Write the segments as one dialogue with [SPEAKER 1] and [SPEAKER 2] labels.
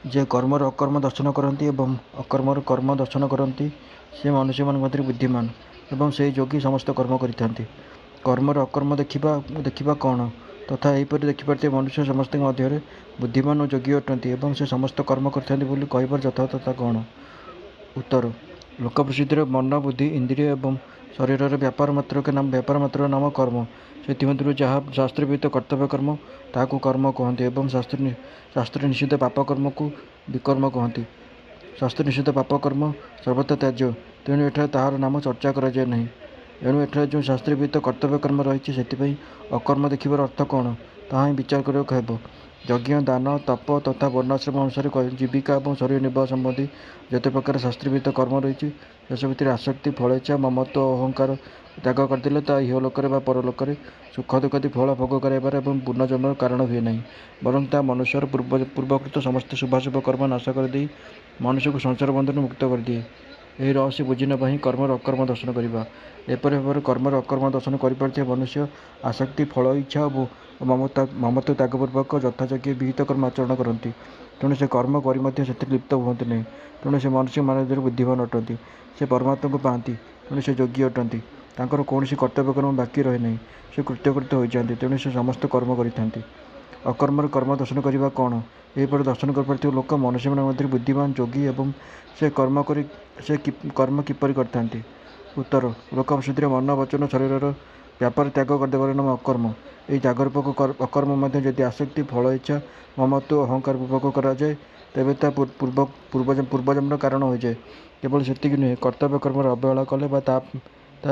[SPEAKER 1] जे कर्मर अकर्म दर्शन करती एवं अकर्मर कर्म दर्शन करती से मनुष्य मान मध्य बुद्धिमान एवं से योगी समस्त कर्म करिथांती। कर्मर अकर्म देखा कौन तथा यहीपरि देखिपारे मनुष्य समस्त मध्य बुद्धिमान और योगी अटंती एवं से समस्त कर्म करथांती बोली कहबार यथार्थता कौन। उत्तर लोक प्रसिद्धि मन बुद्धि इंद्रिय एवं शरीर व्यापार मात्र नाम कर्म से जहाँ शास्त्र विहित कर्तव्य कर्म ताकू कर्म कहते एवं शास्त्र निषिद्ध पाप कर्म को विकर्म कहते। शास्त्र निषिद्ध पाप कर्म सर्वथा त्याज्य तेणु एठार ताहार नाम चर्चा कराए ना। एणु एठार जो शास्त्र विहित कर्तव्य कर्म रही से अकर्म देखार अर्थ कौन ताहा ही विचार करने। यज्ञ दान तप तथा वर्णाश्रम अनुसार जीविका और शरीर निर्वाह संबंधी जिते प्रकार शास्त्र विहित कर्म रही से भितर आसक्ति फलेच्छा ममत्व अहंकार त्याग करदे ता इहलोक परलोक सुख दुखदी फल भोग कराइबार और पुनर्जन्म कारण हुए ना बरं ता मनुष्यर पूर्वकृत समस्त शुभाशुभ कर्म नाश कर मनुष्य को संसार बंधन मुक्त कर दिए। यही रहस्य बुझी नवा ही कर्मर अकर्म दर्शन करवा। एपरि भाव में कर्मर अकर्म दर्शन कर मनुष्य आसक्ति फल इच्छा और ममत्व त्यागपूर्वक यथायोग्य विहित कर्म आचरण करती। तेणु से कर्म कर लिप्त हुए नहीं। तेणु से मनुष्य मान बुद्धिमान अटंती से परमात्मा को पाती। तेणु से योगी अटंती तांकर कौन कर्तव्य कर्म बाकी रहे नहीं से कृत्यकृत्य हो जाती। तेणु से समस्त कर्म करते। अकर्मर कर्म दर्शन करवा कौन यहीपर दर्शन कर लोक मनुष्य मध्य बुद्धिमान योगी एवं से कर्म किपर करते। उत्तर लोक प्रसिद्धि मन वचन शरीर व्यापार त्याग करदेवर नाम अकर्म। यही त्यागपूर्वक अकर्म मध्य यदि आसक्ति फल इच्छा ममत्व अहंकार पूर्वक कराए तेबे ता पूर्वजन्म कारण हो जाए। केवल सेति नुहे कर्तव्य कर्म अवहेला कले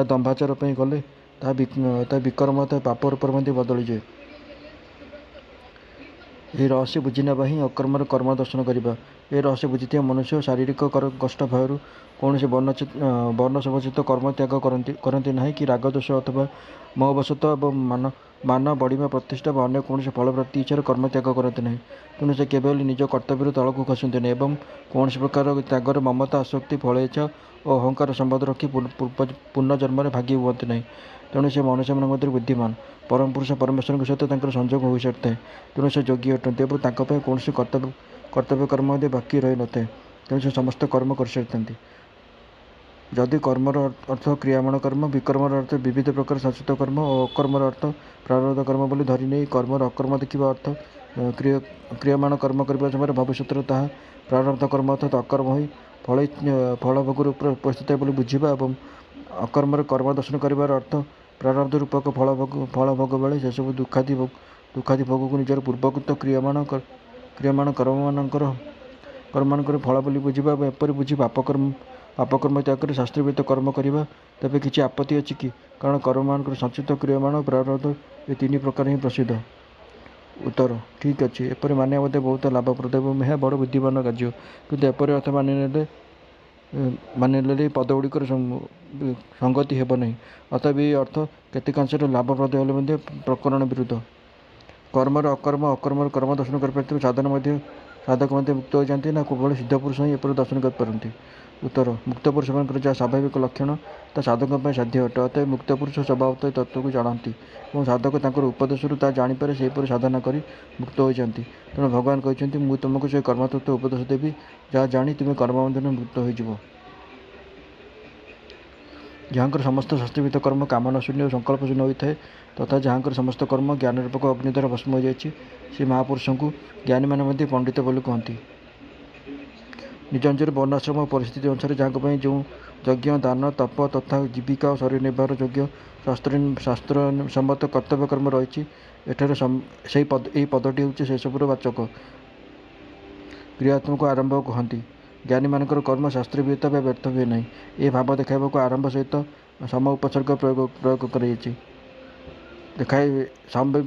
[SPEAKER 1] दंभाचार कले विकर्म पाप रूप बदली जाए। यह रहस्य बुझी नवा ही अकर्मर कर्म दर्शन करवा। यह रहस्य बुझी मनुष्य शारीरिक कष्ट भय कौन से वर्ण संबंधित कर्म त्याग करती ना कि रागदोष अथवा मोहवशत मान बढ़िया प्रतिष्ठा व अन्य कौन फल प्राप्ति इच्छा कर्म त्याग करते ना। तेणु से केवल निज कर्तव्य तल को खसती नहीं एवं कौन प्रकार त्यागर ममता आसक्ति फल इच्छा और अहंकार संबंध रखी पुनर्जन्म भागी हुए ना। तेणु से मनुष्य मध्य बुद्धिमान परम पुरुष परमेश्वर सहित संजोग हो सारी है। तेणु से योगी अटंती और कौन कर्तव्य कर्म बाकी रही न था। तेणु से समस्त कर्म कर सारी। जदि कर्मर अर्थ क्रियामाण कर्म विकर्मर अर्थ विविध प्रकार शाश्वत कर्म और अकर्मर अर्थ प्रारब्ध कर्म बोली धरी नहीं कर्मर अकर्म देखा अर्थ क्रियामाण कर्म करने समय भविष्य ताहा प्रारब्ध कर्म अर्थात अकर्म हो फल भोग रूप उपस्थित बोली बुझा और अकर्मर कर्म दर्शन कर अर्थ प्रारब्ध रूपक फल भोग बेले से सब दुखादि भोग को निजर पूर्वकृत क्रियामाण कर्म फल बोली बुझा और एपरी बुझी पापकर्म त्याग कर शास्त्र विहित कर्म करवा तेज किसी आपत्ति अच्छी कि कारण कर्म मान संचित क्रियमाण प्रारब्ध ये तीन प्रकार ही प्रसिद्ध। उत्तर ठीक अच्छे एपरी मानिया मत बहुत लाभप्रद और यह बड़ बुद्धिमान कार्य किंतु एपरी अर्थ मानिले पद गुड़िकर संगति हेब नहीं अतएव ये अर्थ केतिकांश लाभप्रद हेल्ले प्रकरण विरुद्ध। कर्मर अकर्मर कर्म दर्शन कर साधक मुक्त हो जाती ना केवल सिद्ध पुरुष ही एपरी दर्शन कर। उत्तर मुक्त पुरुष मान जहाँ स्वाभाविक लक्षण ता साधकों साध्य अटे अतः मुक्त पुरुष स्वभावतः तत्व को जानती और साधक उपदेश जापे से साधना कर मुक्त हो जाती। तेणु भगवान कहते मुझे तुमको से कर्मतत्व उपदेश देवी जहाँ जाणी तुम्हें कर्म बंधन मुक्त हो। जहाँ समस्त शास्त्रविहित कर्म कामना शून्य और संकल्प शून्य होता है तथा जहाँ समस्त कर्म ज्ञान रूपक अग्नि द्वारा भस्म हो जाए से महापुरुषों को ज्ञानी मान पंडित बोली कहती। निज अंचल वर्णाश्रम और परिस्थिति अनुसार जहाँ जो यज्ञ दान तप तथा जीविका और शरीर निर्वाह योग्य शास्त्र सम्मत कर्तव्य कर्म रही पदटी हूँ से सबूर वाचक क्रियात्मक आरंभ कहती। ज्ञानी मानकर कर्म शास्त्र विहित व्यर्थ हुए ना ये भाव देखा आरंभ सहित सम उपसर्ग प्रयोग कर देखाए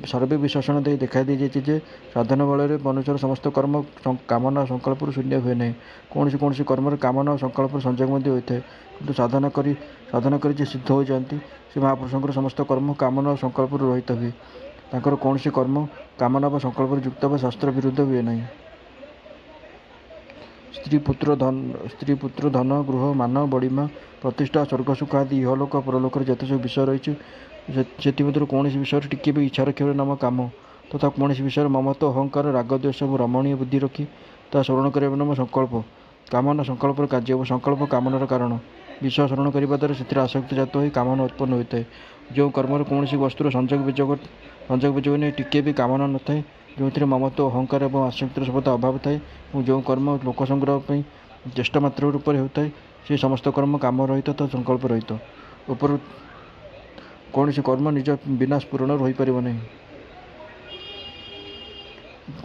[SPEAKER 1] सर्वे विशेषण दे देखा दी जाए साधन बल मनुष्य समस्त कर्म कामना संकल्प शून्य हुए ना कौन कर्म कामना संकल्प संयोग होता है किंतु साधना कर सिद्ध हो जाती से महापुरुषों समस्त कर्म कामना संकल्प रहित हुए तांकर कौन कर्म कामना व संकल्प युक्त व शास्त्र विरुद्ध हुए ना। स्त्री पुत्र धन गृह मान बढ़िमा प्रतिष्ठा स्वर्ग सुख आदि इहलोक परलोक जिते सब विषय रही से कौन विषय टिके भी इच्छा रखिए नाम काम तथा कौन विषय ममत्व अहंकार रागद्वेष और रमणीय बुद्धि रखी ତାହା ସ୍ମରଣ କରିବା ନାମ ସଂକଳ୍ପ। କାମନା ସଂକଳ୍ପର କାର୍ଯ୍ୟ ଏବଂ ସଂକଳ୍ପ କାମନାର କାରଣ। ବିଷୟ ସ୍ମରଣ କରିବା ଦ୍ୱାରା ସେଥିରେ ଆସକ୍ତି ଜାତ ହୋଇ କାମନା ଉତ୍ପନ୍ନ ହୋଇଥାଏ। ଯେଉଁ କର୍ମରେ କୌଣସି ବସ୍ତୁର ସଂଯୋଗ ବିଯୋଗ ନେଇ ଟିକିଏ ବି କାମନା ନଥାଏ, ଯେଉଁଥିରେ ମମତ୍ୱ, ଅହଙ୍କାର ଏବଂ ଆସକ୍ତିର ସର୍ବଦା ଅଭାବ ଥାଏ ଏବଂ ଯେଉଁ କର୍ମ ଲୋକ ସଂଗ୍ରହ ପାଇଁ ଚେଷ୍ଟା ମାତ୍ର ରୂପରେ ହେଉଥାଏ, ସେହି ସମସ୍ତ କର୍ମ କାମ ରହିତ ତଥା ସଂକଳ୍ପ ରହିତ। ଉପରୁ କୌଣସି କର୍ମ ନିଜ ବିନା ସ୍ଫୁରଣରୁ ହୋଇପାରିବ ନାହିଁ।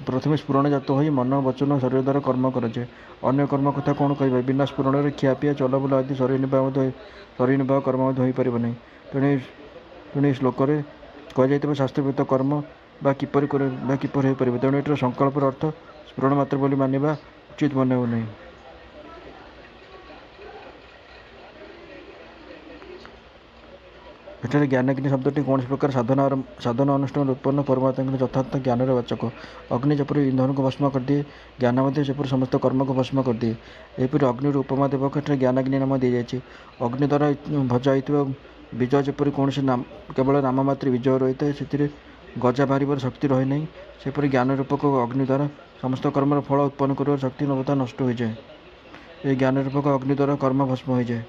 [SPEAKER 1] ପ୍ରଥମେ ସ୍ଫୁରଣ ଜାତ ହୋଇ ମନ, ବଚନ, ଶରୀର ଦ୍ୱାରା କର୍ମ କରାଯାଏ। ଅନ୍ୟ କର୍ମ କଥା କ'ଣ କହିବା? ବିନା ସ୍ଫୁରଣରେ ଖିଆପିଆ, ଚଲାବୁଲା ଆଦି ଶରୀର ନିର୍ବାହ କର୍ମ ମଧ୍ୟ ହୋଇପାରିବ ନାହିଁ। ତେଣୁ ଏହି ଶ୍ଲୋକରେ କୁହାଯାଇଥିବା ଶାସ୍ତ୍ରବିହିତ କର୍ମ ବା କିପରି ହୋଇପାରିବ? ତେଣୁ ଏଠାରେ ସଂକଳ୍ପର ଅର୍ଥ ସ୍ଫୁରଣ ମାତ୍ର ବୋଲି ମାନିବା ଉଚିତ ମନେ ହେଉନାହିଁ। ଏଠାରେ ଜ୍ଞାନାଗ୍ନି ଶବ୍ଦଟି କୌଣସି ପ୍ରକାର ସାଧନ ଅନୁଷ୍ଠାନରେ ଉତ୍ପନ୍ନ ପରମାତ୍ମାଙ୍କର ଯଥାର୍ଥ ଜ୍ଞାନର ବାଚକ। ଅଗ୍ନି ଯେପରି ଇନ୍ଧନକୁ ଭସ୍ମ କରିଦିଏ, ଜ୍ଞାନ ମଧ୍ୟ ସେପରି ସମସ୍ତ କର୍ମକୁ ଭସ୍ମ କରିଦିଏ। ଏହିପରି ଅଗ୍ନିର ଉପମା ଦେବାକୁ ଏଠାରେ ଜ୍ଞାନାଗ୍ନି ନାମ ଦିଆଯାଇଛି। ଅଗ୍ନି ଦ୍ୱାରା ଭଜା ହୋଇଥିବା ବୀଜ ଯେପରି କୌଣସି କେବଳ ନାମ ମାତ୍ରେ ବୀଜ ରହିଥାଏ, ସେଥିରେ ଗଜା ବାହାରିବାର ଶକ୍ତି ରହେ ନାହିଁ, ସେପରି ଜ୍ଞାନ ରୂପକ ଅଗ୍ନି ଦ୍ୱାରା ସମସ୍ତ କର୍ମର ଫଳ ଉତ୍ପନ୍ନ କରିବାର ଶକ୍ତି ନବତା ନଷ୍ଟ ହୋଇଯାଏ। ଏହି ଜ୍ଞାନ ରୂପକ ଅଗ୍ନି ଦ୍ୱାରା କର୍ମ ଭସ୍ମ ହୋଇଯାଏ।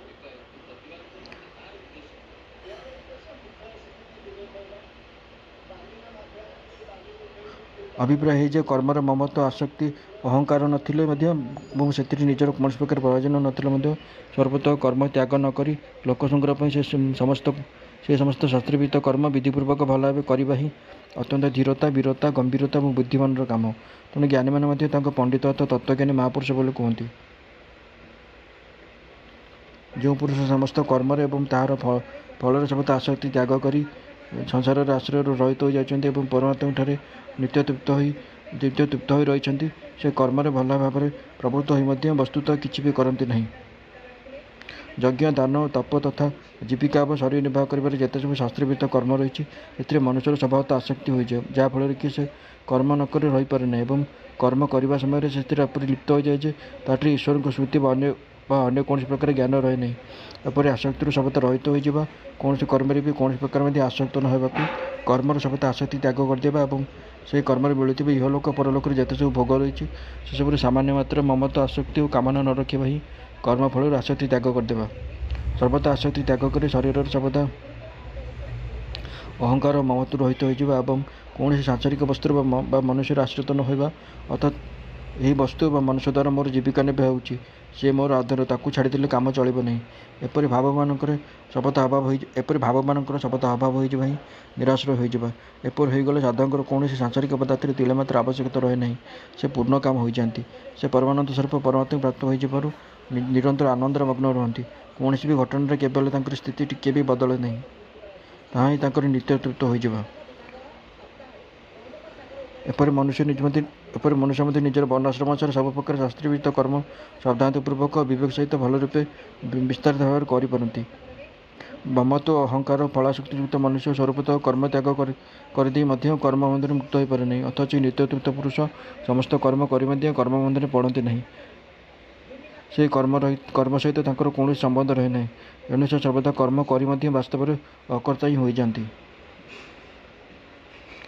[SPEAKER 1] ଅଭିପ୍ରାୟ ଏହି ଯେ କର୍ମର ମମତ୍ୱ, ଆସକ୍ତି, ଅହଙ୍କାର ନଥିଲେ ମଧ୍ୟ ଏବଂ ସେଥିରେ ନିଜର କୌଣସି ପ୍ରକାର ପ୍ରୟୋଜନ ନଥିଲେ ମଧ୍ୟ ସର୍ବତଃ କର୍ମ ତ୍ୟାଗ ନ କରି ଲୋକ ସଂଗ୍ରହ ପାଇଁ ସେ ସମସ୍ତ ଶାସ୍ତ୍ରବିହିତ କର୍ମ ବିଧିପୂର୍ବକ ଭଲ ଭାବେ କରିବା ହିଁ ଅତ୍ୟନ୍ତ ଧୀରତା, ବୀରତା, ଗମ୍ଭୀରତା ଏବଂ ବୁଦ୍ଧିମାନର କାମ। ତେଣୁ ଜ୍ଞାନୀମାନେ ମଧ୍ୟ ତାଙ୍କ ପଣ୍ଡିତ ଅର୍ଥାତ ତତ୍ତ୍ୱଜ୍ଞାନୀ ମହାପୁରୁଷ ବୋଲି କୁହନ୍ତି। ଯେଉଁ ପୁରୁଷ ସମସ୍ତ କର୍ମରେ ଏବଂ ତାହାର ଫଳରେ ସମସ୍ତ ଆସକ୍ତି ତ୍ୟାଗ କରି ସଂସାରର ଆଶ୍ରୟରୁ ରହିତ ହୋଇଯାଉଛନ୍ତି ଏବଂ ପରମାତ୍ମାଠାରେ ନିତ୍ୟ ତୃପ୍ତ ହୋଇ ରହିଛନ୍ତି, ସେ କର୍ମରେ ଭଲ ଭାବରେ ପ୍ରବୃତ୍ତ ହୋଇ ମଧ୍ୟ ବସ୍ତୁତଃ କିଛି ବି କରନ୍ତି ନାହିଁ। ଯଜ୍ଞ, ଦାନ, ତପ ତଥା ଜୀବିକା ଏବଂ ଶରୀର ନିର୍ବାହ କରିବାରେ ଯେତେ ସବୁ ଶାସ୍ତ୍ରବିହିତ କର୍ମ ରହିଛି, ସେଥିରେ ମନୁଷ୍ୟର ସ୍ୱଭାବତଃ ଆସକ୍ତି ହୋଇଯାଏ, ଯାହାଫଳରେ କି ସେ କର୍ମ ନ କରି ରହିପାରେ ନାହିଁ ଏବଂ କର୍ମ କରିବା ସମୟରେ ସେଥିରେ ଏପରି ଲିପ୍ତ ହୋଇଯାଏ ଯେ ତାଠାରେ ଈଶ୍ୱରଙ୍କ ସ୍ମୃତି ବା ଅନ୍ୟ କୌଣସି ପ୍ରକାର ଜ୍ଞାନ ରହେ ନାହିଁ। ଏପରି ଆସକ୍ତିରୁ ସର୍ବଦା ରହିତ ହୋଇଯିବା, କୌଣସି କର୍ମରେ ବି କୌଣସି ପ୍ରକାର ମଧ୍ୟ ଆସକ୍ତ ନ ହେବାକୁ, କର୍ମର ସର୍ବଦା ଆସକ୍ତି ତ୍ୟାଗ କରିଦେବା ଏବଂ ସେହି କର୍ମରେ ମିଳୁଥିବା ଇହଲୋକ ପରଲୋକରେ ଯେତେ ସବୁ ଭୋଗ ରହିଛି, ସେସବୁରେ ସାମାନ୍ୟ ମାତ୍ର ମମତ୍ୱ, ଆସକ୍ତି ଓ କାମନା ନ ରଖିବା ହିଁ କର୍ମ ଫଳରୁ ଆସକ୍ତି ତ୍ୟାଗ କରିଦେବା। ସର୍ବଦା ଆସକ୍ତି ତ୍ୟାଗ କରି ଶରୀରର ସର୍ବଦା ଅହଙ୍କାର ଓ ମମତ୍ୱ ରହିତ ହୋଇଯିବା ଏବଂ କୌଣସି ସାଂସାରିକ ବସ୍ତୁର ବା ମନୁଷ୍ୟର ଆଶ୍ରିତ ନ ହେବା, ଅର୍ଥାତ୍ ଏହି ବସ୍ତୁ ବା ମନୁଷ୍ୟ ଦ୍ୱାରା ମୋର ଜୀବିକା ନିର୍ବାହ ହେଉଛି, ସେ ମୋର ଆଧାର, ତାକୁ ଛାଡ଼ିଦେଲେ କାମ ଚଳିବ ନାହିଁ। ଏପରି ଭାବମାନଙ୍କର ସର୍ବଦା ଅଭାବ ହୋଇଯିବା ହିଁ ନିରାଶ୍ରୟ ହୋଇଯିବା। ଏପରି ହୋଇଗଲେ ସାଧକଙ୍କର କୌଣସି ସାଂସାରିକ ପଦାର୍ଥରେ ତିଳେ ମାତ୍ର ଆବଶ୍ୟକତା ରହେ ନାହିଁ, ସେ ପୂର୍ଣ୍ଣ କାମ ହୋଇଯାଆନ୍ତି। ସେ ପରମାନନ୍ଦ ସ୍ୱରୂପ ପରମାତ୍ମା ପ୍ରାପ୍ତ ହୋଇଯିବାରୁ ନିରନ୍ତର ଆନନ୍ଦରେ ମଗ୍ନ ରୁହନ୍ତି। କୌଣସି ବି ଘଟଣାରେ କେବେ ହେଲେ ତାଙ୍କର ସ୍ଥିତି ଟିକିଏ ବି ବଦଳେ ନାହିଁ, ତାହା ହିଁ ତାଙ୍କର ନିତ୍ୟ ତୃପ୍ତ ହୋଇଯିବା। ଏପରି ମନୁଷ୍ୟ ମଧ୍ୟ ନିଜର ବର୍ଣ୍ଣାଶ୍ରମ ଅନୁସାରେ ସବୁ ପ୍ରକାର ଶାସ୍ତ୍ରବିହିତ କର୍ମ ସାବଧାନତାପୂର୍ବକ ଓ ବିବେକ ସହିତ ଭଲ ରୂପେ ବିସ୍ତାରିତ ଭାବରେ କରିପାରନ୍ତି। ମମତ୍ୱ, ଅହଙ୍କାର, ଫଳାସକ୍ତିଯୁକ୍ତ ମନୁଷ୍ୟ ସ୍ୱରୂପତଃ କର୍ମ ତ୍ୟାଗ କରିଦେଇ ମଧ୍ୟ କର୍ମବନ୍ଧନରୁ ମୁକ୍ତ ହୋଇପାରେ ନାହିଁ, ଅଥଚ ନିତ୍ୟତୃପ୍ତ ପୁରୁଷ ସମସ୍ତ କର୍ମ କରି ମଧ୍ୟ କର୍ମବନ୍ଧନରେ ପଡ଼ନ୍ତି ନାହିଁ। ସେହି କର୍ମ ସହିତ ତାଙ୍କର କୌଣସି ସମ୍ବନ୍ଧ ରହେ ନାହିଁ, ଏଣୁ ସେ ସର୍ବଦା କର୍ମ କରି ମଧ୍ୟ ବାସ୍ତବରେ ଅକର୍ତ୍ତା ହିଁ ହୋଇଯାଆନ୍ତି।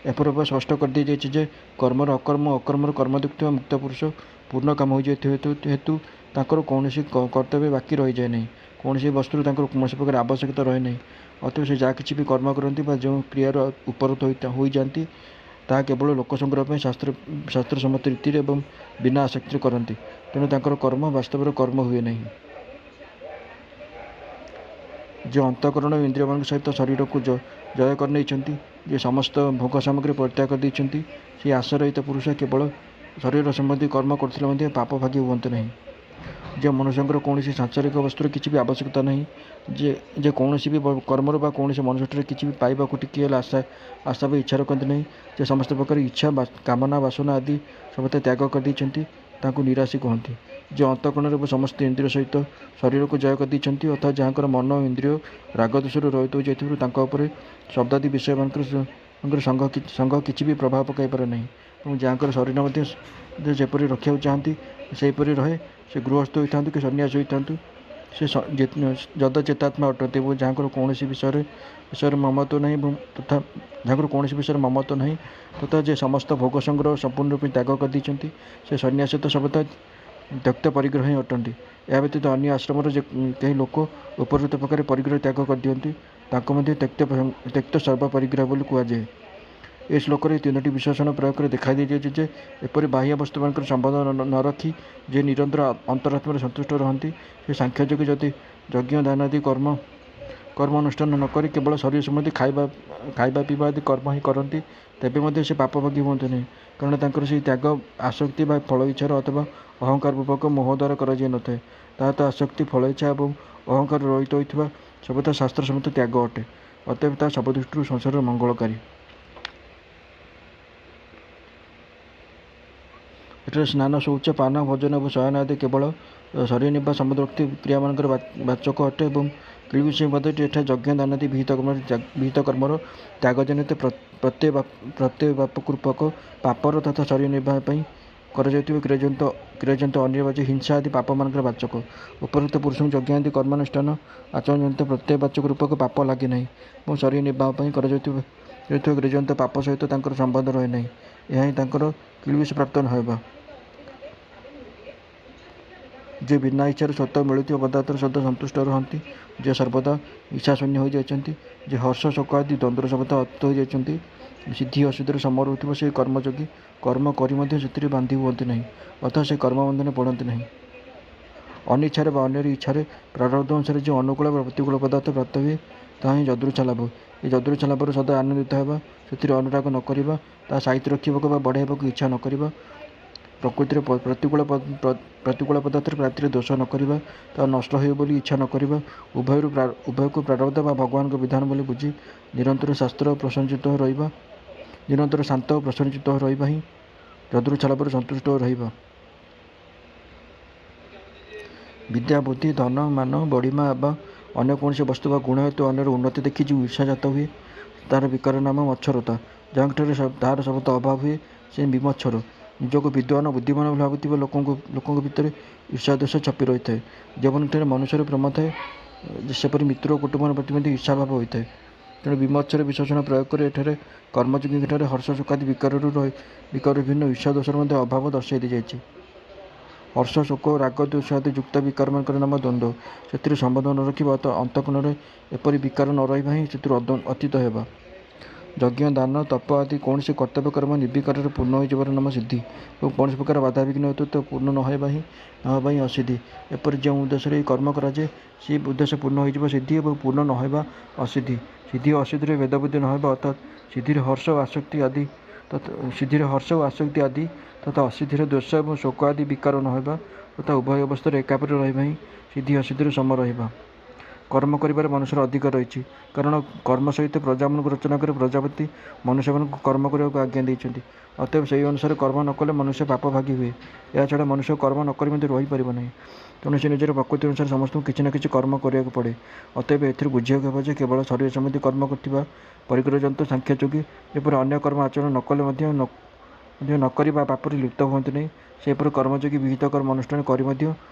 [SPEAKER 1] ଏପରି ଭାବେ ସ୍ପଷ୍ଟ କରିଦିଆଯାଇଛି ଯେ କର୍ମର ଅକର୍ମ ଓ ଅକର୍ମର କର୍ମ ଦେଖୁଥିବା ମୁକ୍ତ ପୁରୁଷ ପୂର୍ଣ୍ଣ କାମ ହୋଇଯାଇଥିବା ହେତୁ ତାଙ୍କର କୌଣସି କର୍ତ୍ତବ୍ୟ ବାକି ରହିଯାଏ ନାହିଁ, କୌଣସି ବସ୍ତୁରୁ ତାଙ୍କର କୌଣସି ପ୍ରକାର ଆବଶ୍ୟକତା ରହେ ନାହିଁ। ଅତଏବ ସେ ଯାହା କିଛି ବି କର୍ମ କରନ୍ତି ବା ଯେଉଁ କ୍ରିୟାର ଉପରତ ହୋଇଯାଆନ୍ତି, ତାହା କେବଳ ଲୋକ ସଂଗ୍ରହ ପାଇଁ ଶାସ୍ତ୍ରସମ୍ମତ ରୀତିରେ ଏବଂ ବିନା ଆସକ୍ତିରେ କରନ୍ତି। ତେଣୁ ତାଙ୍କର କର୍ମ ବାସ୍ତବରେ କର୍ମ ହୁଏ ନାହିଁ। ଯେଉଁ ଅନ୍ତଃକରଣ ଓ ଇନ୍ଦ୍ରିୟମାନଙ୍କ ସହିତ ଶରୀରକୁ ଜୟ କରିନେଇଛନ୍ତି, ଯେ ସମସ୍ତ ଭୋଗ ସାମଗ୍ରୀ ପରିତ୍ୟାଗ କରିଦେଇଛନ୍ତି, ସେହି ଆଶାରହିତ ପୁରୁଷ କେବଳ ଶରୀର ସମ୍ବନ୍ଧୀ କର୍ମ କରୁଥିଲେ ମଧ୍ୟ ପାପଭାଗୀ ହୁଅନ୍ତି ନାହିଁ। ଯେଉଁ ମନୁଷ୍ୟଙ୍କର କୌଣସି ସାଂସାରିକ ବସ୍ତୁର କିଛି ବି ଆବଶ୍ୟକତା ନାହିଁ, ଯେ କୌଣସି ବି କର୍ମରୁ ବା କୌଣସି ମନୁଷ୍ୟଠାରେ କିଛି ବି ପାଇବାକୁ ଟିକିଏ ହେଲେ ଆଶା ବା ଇଚ୍ଛା ରଖନ୍ତି ନାହିଁ, ଯେ ସମସ୍ତ ପ୍ରକାର ଇଚ୍ଛା, କାମନା, ବାସନା ଆଦି ସର୍ବଦା ତ୍ୟାଗ କରିଦେଇଛନ୍ତି, ତାଙ୍କୁ ନିରାଶୀ କହନ୍ତି। ଯେଉଁ ଅନ୍ତଃକରଣରେ ବା ସମସ୍ତ ଇନ୍ଦ୍ରିୟ ସହିତ ଶରୀରକୁ ଜୟ କରିଦେଇଛନ୍ତି, ଅର୍ଥାତ୍ ଯାହାଙ୍କର ମନ ଓ ଇନ୍ଦ୍ରିୟ ରାଗଦୋଷରୁ ରହିତ ହୋଇଯାଇଥିବାରୁ ତାଙ୍କ ଉପରେ ଶବ୍ଦାଦି ବିଷୟମାନଙ୍କର ସଙ୍ଗ କିଛି ବି ପ୍ରଭାବ ପକାଇପାରେ ନାହିଁ ଏବଂ ଯାହାଙ୍କର ଶରୀର ମଧ୍ୟ ଯେପରି ରଖିବାକୁ ଚାହାନ୍ତି ସେହିପରି ରହେ, ସେ ଗୃହସ୍ଥ ହୋଇଥାନ୍ତୁ କି ସନ୍ନ୍ୟାସୀ ହୋଇଥାନ୍ତୁ, ସେ ଯଦଚେତାତ୍ମା ଅଟନ୍ତି ଏବଂ ଯାହାଙ୍କର କୌଣସି ବିଷୟରେ ମମତ୍ୱ ନାହିଁ ଏବଂ ତଥା ଯାହାଙ୍କର କୌଣସି ବିଷୟରେ ମମତ୍ୱ ନାହିଁ ତଥା ଯେ ସମସ୍ତ ଭୋଗ ସଂଗ୍ରହ ସମ୍ପୂର୍ଣ୍ଣ ରୂପେ ତ୍ୟାଗ କରିଦେଇଛନ୍ତି ସେ ସନ୍ନ୍ୟାସୀ ତ ସର୍ବଦା ତ୍ୟକ୍ତ ପରିଗ୍ରହ ହିଁ ଅଟନ୍ତି। ଏହା ବ୍ୟତୀତ ଅନ୍ୟ ଆଶ୍ରମର ଯେ କେହି ଲୋକ ଉପରୋକ୍ତ ପ୍ରକାର ପରିଗ୍ରହ ତ୍ୟାଗ କରିଦିଅନ୍ତି ତାଙ୍କୁ ମଧ୍ୟ ତ୍ୟକ୍ତ ସର୍ବ ପରିଗ୍ରହ ବୋଲି କୁହାଯାଏ। ଏ ଶ୍ଲୋକରେ ତିନୋଟି ବିଶେଷଣ ପ୍ରୟୋଗ କରି ଦେଖାଯାଇଛି ଯେ ଏପରି ବାହ୍ୟ ବସ୍ତୁମାନଙ୍କର ସମ୍ବନ୍ଧ ନ ରଖି ଯେ ନିରନ୍ତର ଅନ୍ତରାତ୍ମାରେ ସନ୍ତୁଷ୍ଟ ରହନ୍ତି ସେ ସାଂଖ୍ୟଯୋଗୀ ଯଦି ଯଜ୍ଞ ଦାନ ଆଦି କର୍ମ ଅନୁଷ୍ଠାନ ନ କରି କେବଳ ଶରୀର ସମ୍ବନ୍ଧୀ ଖାଇବା ପିଇବା ଆଦି କର୍ମ ହିଁ କରନ୍ତି ତେବେ ମଧ୍ୟ ସେ ପାପଭାଗୀ ହୁଅନ୍ତି ନାହିଁ, କାରଣ ତାଙ୍କର ସେହି ତ୍ୟାଗ ଆସକ୍ତି ବା ଫଳ ଇଚ୍ଛାର ଅଥବା ଅହଙ୍କାର ପୂର୍ବକ ମୋହ ଦ୍ୱାରା କରାଯାଇନଥାଏ। ତାହା ତ ଆସକ୍ତି ଫଳ ଇଚ୍ଛା ଏବଂ ଅହଙ୍କାର ରହିତ ହୋଇଥିବା ସର୍ବଦା ଶାସ୍ତ୍ର ସମ୍ମତ ତ୍ୟାଗ ଅଟେ, ଅତଏବ ତାହା ସବୁ ଦୃଷ୍ଟିରୁ ସଂସାରର ମଙ୍ଗଳକାରୀ। ଏଠାରେ ସ୍ନାନ ଶୌଚ ପାନ ଭୋଜନ ଏବଂ ଶୟନ ଆଦି କେବଳ ଶରୀର ନିବାସ ସମ୍ବନ୍ଧୋକ୍ତି କ୍ରିୟାମାନଙ୍କର ବାଚକ ଅଟେ ଏବଂ କିଳବିଷୟ ପଦଟି ଏଠାରେ ଯଜ୍ଞ ଦାନାଦି ବିହିତ କର୍ମର ତ୍ୟାଗଜନିତ ପ୍ରତ୍ୟବାପକୃପକ ପାପର ତଥା ଶରୀର ନିର୍ବାହ ପାଇଁ କରାଯାଉଥିବା କ୍ରିୟାଜନିତ ଅନିର୍ବାଚ୍ୟ ହିଂସା ଆଦି ପାପମାନଙ୍କର ବାଚକ। ଉପରୋକ୍ତ ପୁରୁଷଙ୍କୁ ଯଜ୍ଞ ଆଦି କର୍ମାନୁଷ୍ଠାନ ଆଚରଣଜନିତ ପ୍ରତ୍ୟବାଚକ ରୂପକ ପାପ ଲାଗେ ନାହିଁ ଏବଂ ଶରୀର ନିର୍ବାହ ପାଇଁ କରାଯାଉଥିବା କ୍ରିୟାଜନିତ ପାପ ସହିତ ତାଙ୍କର ସମ୍ବନ୍ଧ ରହେ ନାହିଁ। ଏହା ହିଁ ତାଙ୍କର କିଳବିଷ ପ୍ରାପ୍ତ ନ ହେବା। ଯେ ବିନା ଇଚ୍ଛାରେ ସ୍ୱତଃ ମିଳୁଥିବା ପଦାର୍ଥର ସହିତ ସନ୍ତୁଷ୍ଟ ରହନ୍ତି, ଯେ ସର୍ବଦା ଇଚ୍ଛାଶୂନ୍ୟ ହୋଇଯାଇଛନ୍ତି, ଯେ ହର୍ଷ ଶୋକ ଆଦି ଦ୍ୱନ୍ଦ୍ୱର ସର୍ବଦା ଅତୀତ ହୋଇଯାଇଛନ୍ତି, ସିଦ୍ଧି ଅସିଦ୍ଧିରେ ସମ ରହୁଥିବା ସେହି କର୍ମଯୋଗୀ କର୍ମ କରି ମଧ୍ୟ ସେଥିରେ ବାନ୍ଧି ହୁଅନ୍ତି ନାହିଁ, ଅର୍ଥାତ୍ ସେ କର୍ମବନ୍ଧନରେ ପଡ଼ନ୍ତି ନାହିଁ। ଅନିଚ୍ଛାରେ ବା ଅନ୍ୟର ଇଚ୍ଛାରେ ପ୍ରାରବ୍ଧ ଅନୁସାରେ ଯେଉଁ ଅନୁକୂଳ ବା ପ୍ରତିକୂଳ ପଦାର୍ଥ ପ୍ରାପ୍ତ ହୁଏ ତାହା ହିଁ ଯଦୃଚ୍ଛା ଲାଭ। ଏ ଯଦୃଚ୍ଛା ଲାଭରେ ସଦା ଆନନ୍ଦିତ ହେବା, ସେଥିରେ ଅନୁରାଗ ନ କରିବା, ତାହା ସାଇତି ରଖିବାକୁ ବା ବଢ଼ାଇବାକୁ ଇଚ୍ଛା ନ କରିବା, ପ୍ରକୃତିରେ ପ୍ରତିକୂଳ ପଦାର୍ଥର ପ୍ରାପ୍ତିରେ ଦୋଷ ନ କରିବା, ତାହା ନଷ୍ଟ ହେଉ ବୋଲି ଇଚ୍ଛା ନ କରିବା, ଉଭୟକୁ ପ୍ରାରବ୍ଧ ବା ଭଗବାନଙ୍କ ବିଧାନ ବୋଲି ବୁଝି ନିରନ୍ତର ଶାନ୍ତ ଓ ପ୍ରସନ୍ନଚିତ୍ତ ରହିବା ହିଁ ଯଦୃଚ୍ଛା ଲାଭରେ ସନ୍ତୁଷ୍ଟ ରହିବା। ବିଦ୍ୟା ବୁଦ୍ଧି ଧନ ମାନ ବଡ଼ିମା ବା ଅନ୍ୟ କୌଣସି ବସ୍ତୁ ବା ଗୁଣ ହେତୁ ଅନ୍ୟର ଉନ୍ନତି ଦେଖି ଯେଉଁ ଈର୍ଷା ଜାତ ହୁଏ ତାହାର ବିକାର ନାମ ମତ୍ସରତା। ଯେଉଁଠାରେ ତାହାର ସର୍ବଦା ଅଭାବ ହୁଏ ସେ ବିମତ୍ସର। ନିଜକୁ ବିଦ୍ୱାନ ବୁଦ୍ଧିମାନ ବୋଲି ଭାବୁଥିବା ଲୋକଙ୍କ ଭିତରେ ଈର୍ଷା ଦୋଷ ଛପି ରହିଥାଏ। ଯେଉଁଠାରେ ମନୁଷ୍ୟର ପ୍ରେମ ଥାଏ ସେପରି ମିତ୍ର ଓ କୁଟୁମ୍ବଙ୍କ ପ୍ରତି ମଧ୍ୟ ଈର୍ଷାଭାବ ହୋଇଥାଏ। ତେଣୁ ବିମତ୍ସର ବିଶେଷଣ ପ୍ରୟୋଗ କରି ଏଠାରେ କର୍ମଯୋଗୀଙ୍କଠାରେ ହର୍ଷ ଶୋକାଦି ବିକାରରୁ ବିଭିନ୍ନ ଈର୍ଷା ଦୋଷର ମଧ୍ୟ ଅଭାବ ଦର୍ଶାଇ ଦିଆଯାଇଛି। ହର୍ଷ ଶୋକ ରାଗ ଦ୍ୱେଷ ଆଦି ଯୁକ୍ତ ବିକାରମାନଙ୍କର ନାମ ଦ୍ୱନ୍ଦ୍ୱ। ସେଥିରେ ସମ୍ବନ୍ଧ ନ ରଖିବା ଅନ୍ତଃକରଣରେ ଏପରି ବିକାର ନ ରହିବା ହିଁ ସେଥିରୁ ଅତୀତ ହେବା। ଯଜ୍ଞ ଦାନ ତପ ଆଦି କୌଣସି କର୍ତ୍ତବ୍ୟ କର୍ମ ନିର୍ବିକାରରେ ପୂର୍ଣ୍ଣ ହୋଇଯିବାର ନାମ ସିଦ୍ଧି ଏବଂ କୌଣସି ପ୍ରକାର ବାଧାବିଘ୍ନ ହେତୁ ପୂର୍ଣ୍ଣ ନ ହେବା ହିଁ ଅସିଦ୍ଧି। ଏପରି ଯେଉଁ ଉଦ୍ଦେଶ୍ୟରେ ଏହି କର୍ମ କରାଯାଏ ସେହି ଉଦ୍ଦେଶ୍ୟ ପୂର୍ଣ୍ଣ ହୋଇଯିବା ସିଦ୍ଧି ଏବଂ ପୂର୍ଣ୍ଣ ନ ହେବା ଅସିଦ୍ଧି। ସିଦ୍ଧି ଓ ଅସିଦ୍ଧିରେ ଭେଦବୁଦ୍ଧି ନ ହେବା ଅର୍ଥାତ୍ ସିଦ୍ଧିରେ ହର୍ଷ ଓ ଆସକ୍ତି ଆଦି ତଥା ଅସିଦ୍ଧିରେ ଦ୍ୱେଷ ଏବଂ ଶୋକ ଆଦି ବିକାର ନ ହେବା ତଥା ଉଭୟ ଅବସ୍ଥାରେ ଏକାପରି ରହିବା ହିଁ ସିଦ୍ଧି ଅସିଦ୍ଧିରେ ସମ ରହିବା। କର୍ମ କରିବାରେ ମନୁଷ୍ୟର ଅଧିକାର ରହିଛି, କାରଣ କର୍ମ ସହିତ ପ୍ରଜାମାନଙ୍କୁ ରଚନା କରି ପ୍ରଜାପତି ମନୁଷ୍ୟମାନଙ୍କୁ କର୍ମ କରିବାକୁ ଆଜ୍ଞା ଦେଇଛନ୍ତି। ଅତଏବ ସେହି ଅନୁସାରେ କର୍ମ ନ କଲେ ମନୁଷ୍ୟ ପାପଭାଗୀ ହୁଏ। ଏହାଛଡ଼ା ମନୁଷ୍ୟ କର୍ମ ନ କରି ମଧ୍ୟ ରହିପାରିବ ନାହିଁ, ତେଣୁ ସେ ନିଜର ପ୍ରକୃତି ଅନୁସାରେ ସମସ୍ତଙ୍କୁ କିଛି ନା କିଛି କର୍ମ କରିବାକୁ ପଡ଼େ। ଅତଏବ ଏଥିରୁ ବୁଝିବାକୁ ହେବ ଯେ କେବଳ ଶରୀର ସମ୍ବନ୍ଧୀ କର୍ମ କରୁଥିବା ପରିଗ୍ରହଜନିତ ସାଂଖ୍ୟଯୋଗୀ ଯେପରି ଅନ୍ୟ କର୍ମ ଆଚରଣ ନ କଲେ ମଧ୍ୟ ନ କରି ବା ପାପରେ ଲିପ୍ତ ହୁଅନ୍ତି ନାହିଁ, ସେହିପରି କର୍ମଯୋଗୀ ବିହିତ କର୍ମ ଅନୁଷ୍ଠାନ କରି ମଧ୍ୟ